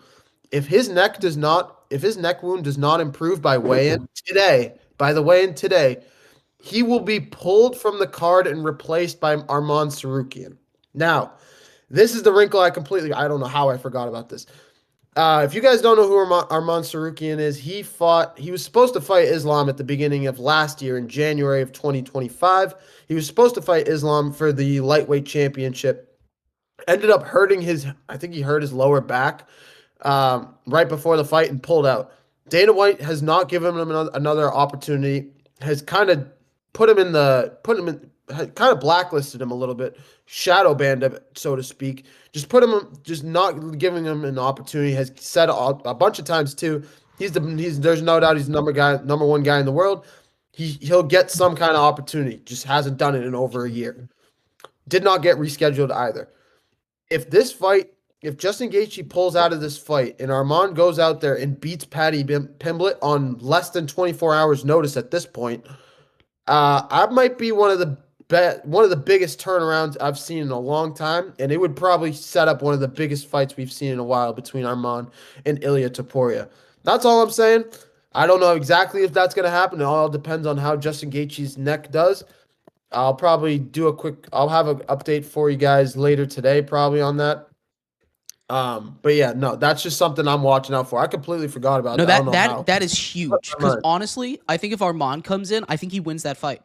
if his neck wound does not improve by the weigh-in today, he will be pulled from the card and replaced by Arman Tsarukyan. Now, this is the wrinkle I don't know how I forgot about this. If you guys don't know who Arman Tsarukyan is, he was supposed to fight Islam at the beginning of last year in January of 2025. He was supposed to fight Islam for the lightweight championship. Ended up hurting I think he hurt his lower back right before the fight and pulled out. Dana White has not given him another opportunity, has kind of kind of blacklisted him a little bit, shadow banned him, so to speak. Just not giving him an opportunity. Has said a bunch of times too. There's no doubt he's the number 1 guy in the world. He'll get some kind of opportunity. Just hasn't done it in over a year. Did not get rescheduled either. If Justin Gaethje pulls out of this fight and Arman goes out there and beats Paddy Pimblett on less than 24 hours notice at this point, I might be one of the biggest turnarounds I've seen in a long time, and it would probably set up one of the biggest fights we've seen in a while between Arman and Ilya Topuria. That's all I'm saying. I don't know exactly if that's going to happen. It all depends on how Justin Gaethje's neck does. I'll probably do I'll have an update for you guys later today, probably on that. But yeah, no, that's just something I'm watching out for. I completely forgot about No, that. I don't know how. that is huge. Because honestly, I think if Armand comes in, I think he wins that fight.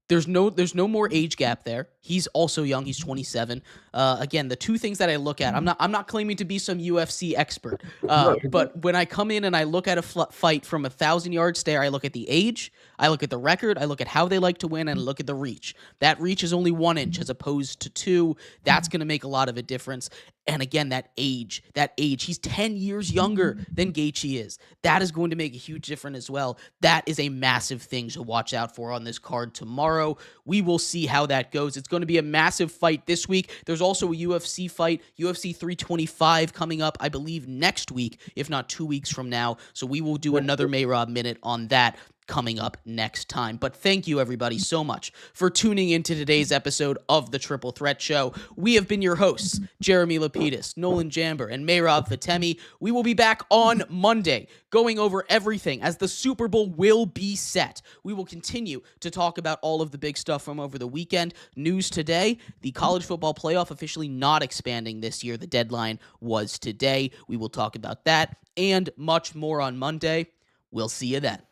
There's no more age gap there. He's also young. He's 27. Again, the two things that I look at, I'm not claiming to be some UFC expert, but when I come in and I look at a fight from 1,000-yard stare, I look at the age, I look at the record, I look at how they like to win, and I look at the reach. That reach is only 1 inch as opposed to 2. That's going to make a lot of a difference. And again, that age, he's 10 years younger than Gaethje is. That is going to make a huge difference as well. That is a massive thing to watch out for on this card tomorrow. We will see how that goes. It's going to be a massive fight this week. There's also a UFC fight, UFC 325 coming up, I believe, next week, if not 2 weeks from now. So we will do another Mayrob Minute on that coming up next time. But thank you, everybody, so much for tuning into today's episode of the Triple Threat Show. We have been your hosts, Jeremy Lapidus, Nolan Jamber, and Mayrob Fatemi. We will be back on Monday going over everything as the Super Bowl will be set. We will continue to talk about all of the big stuff from over the weekend. News today, the college football playoff officially not expanding this year. The deadline was today. We will talk about that and much more on Monday. We'll see you then.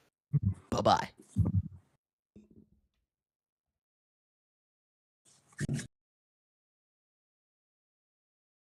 Bye-bye.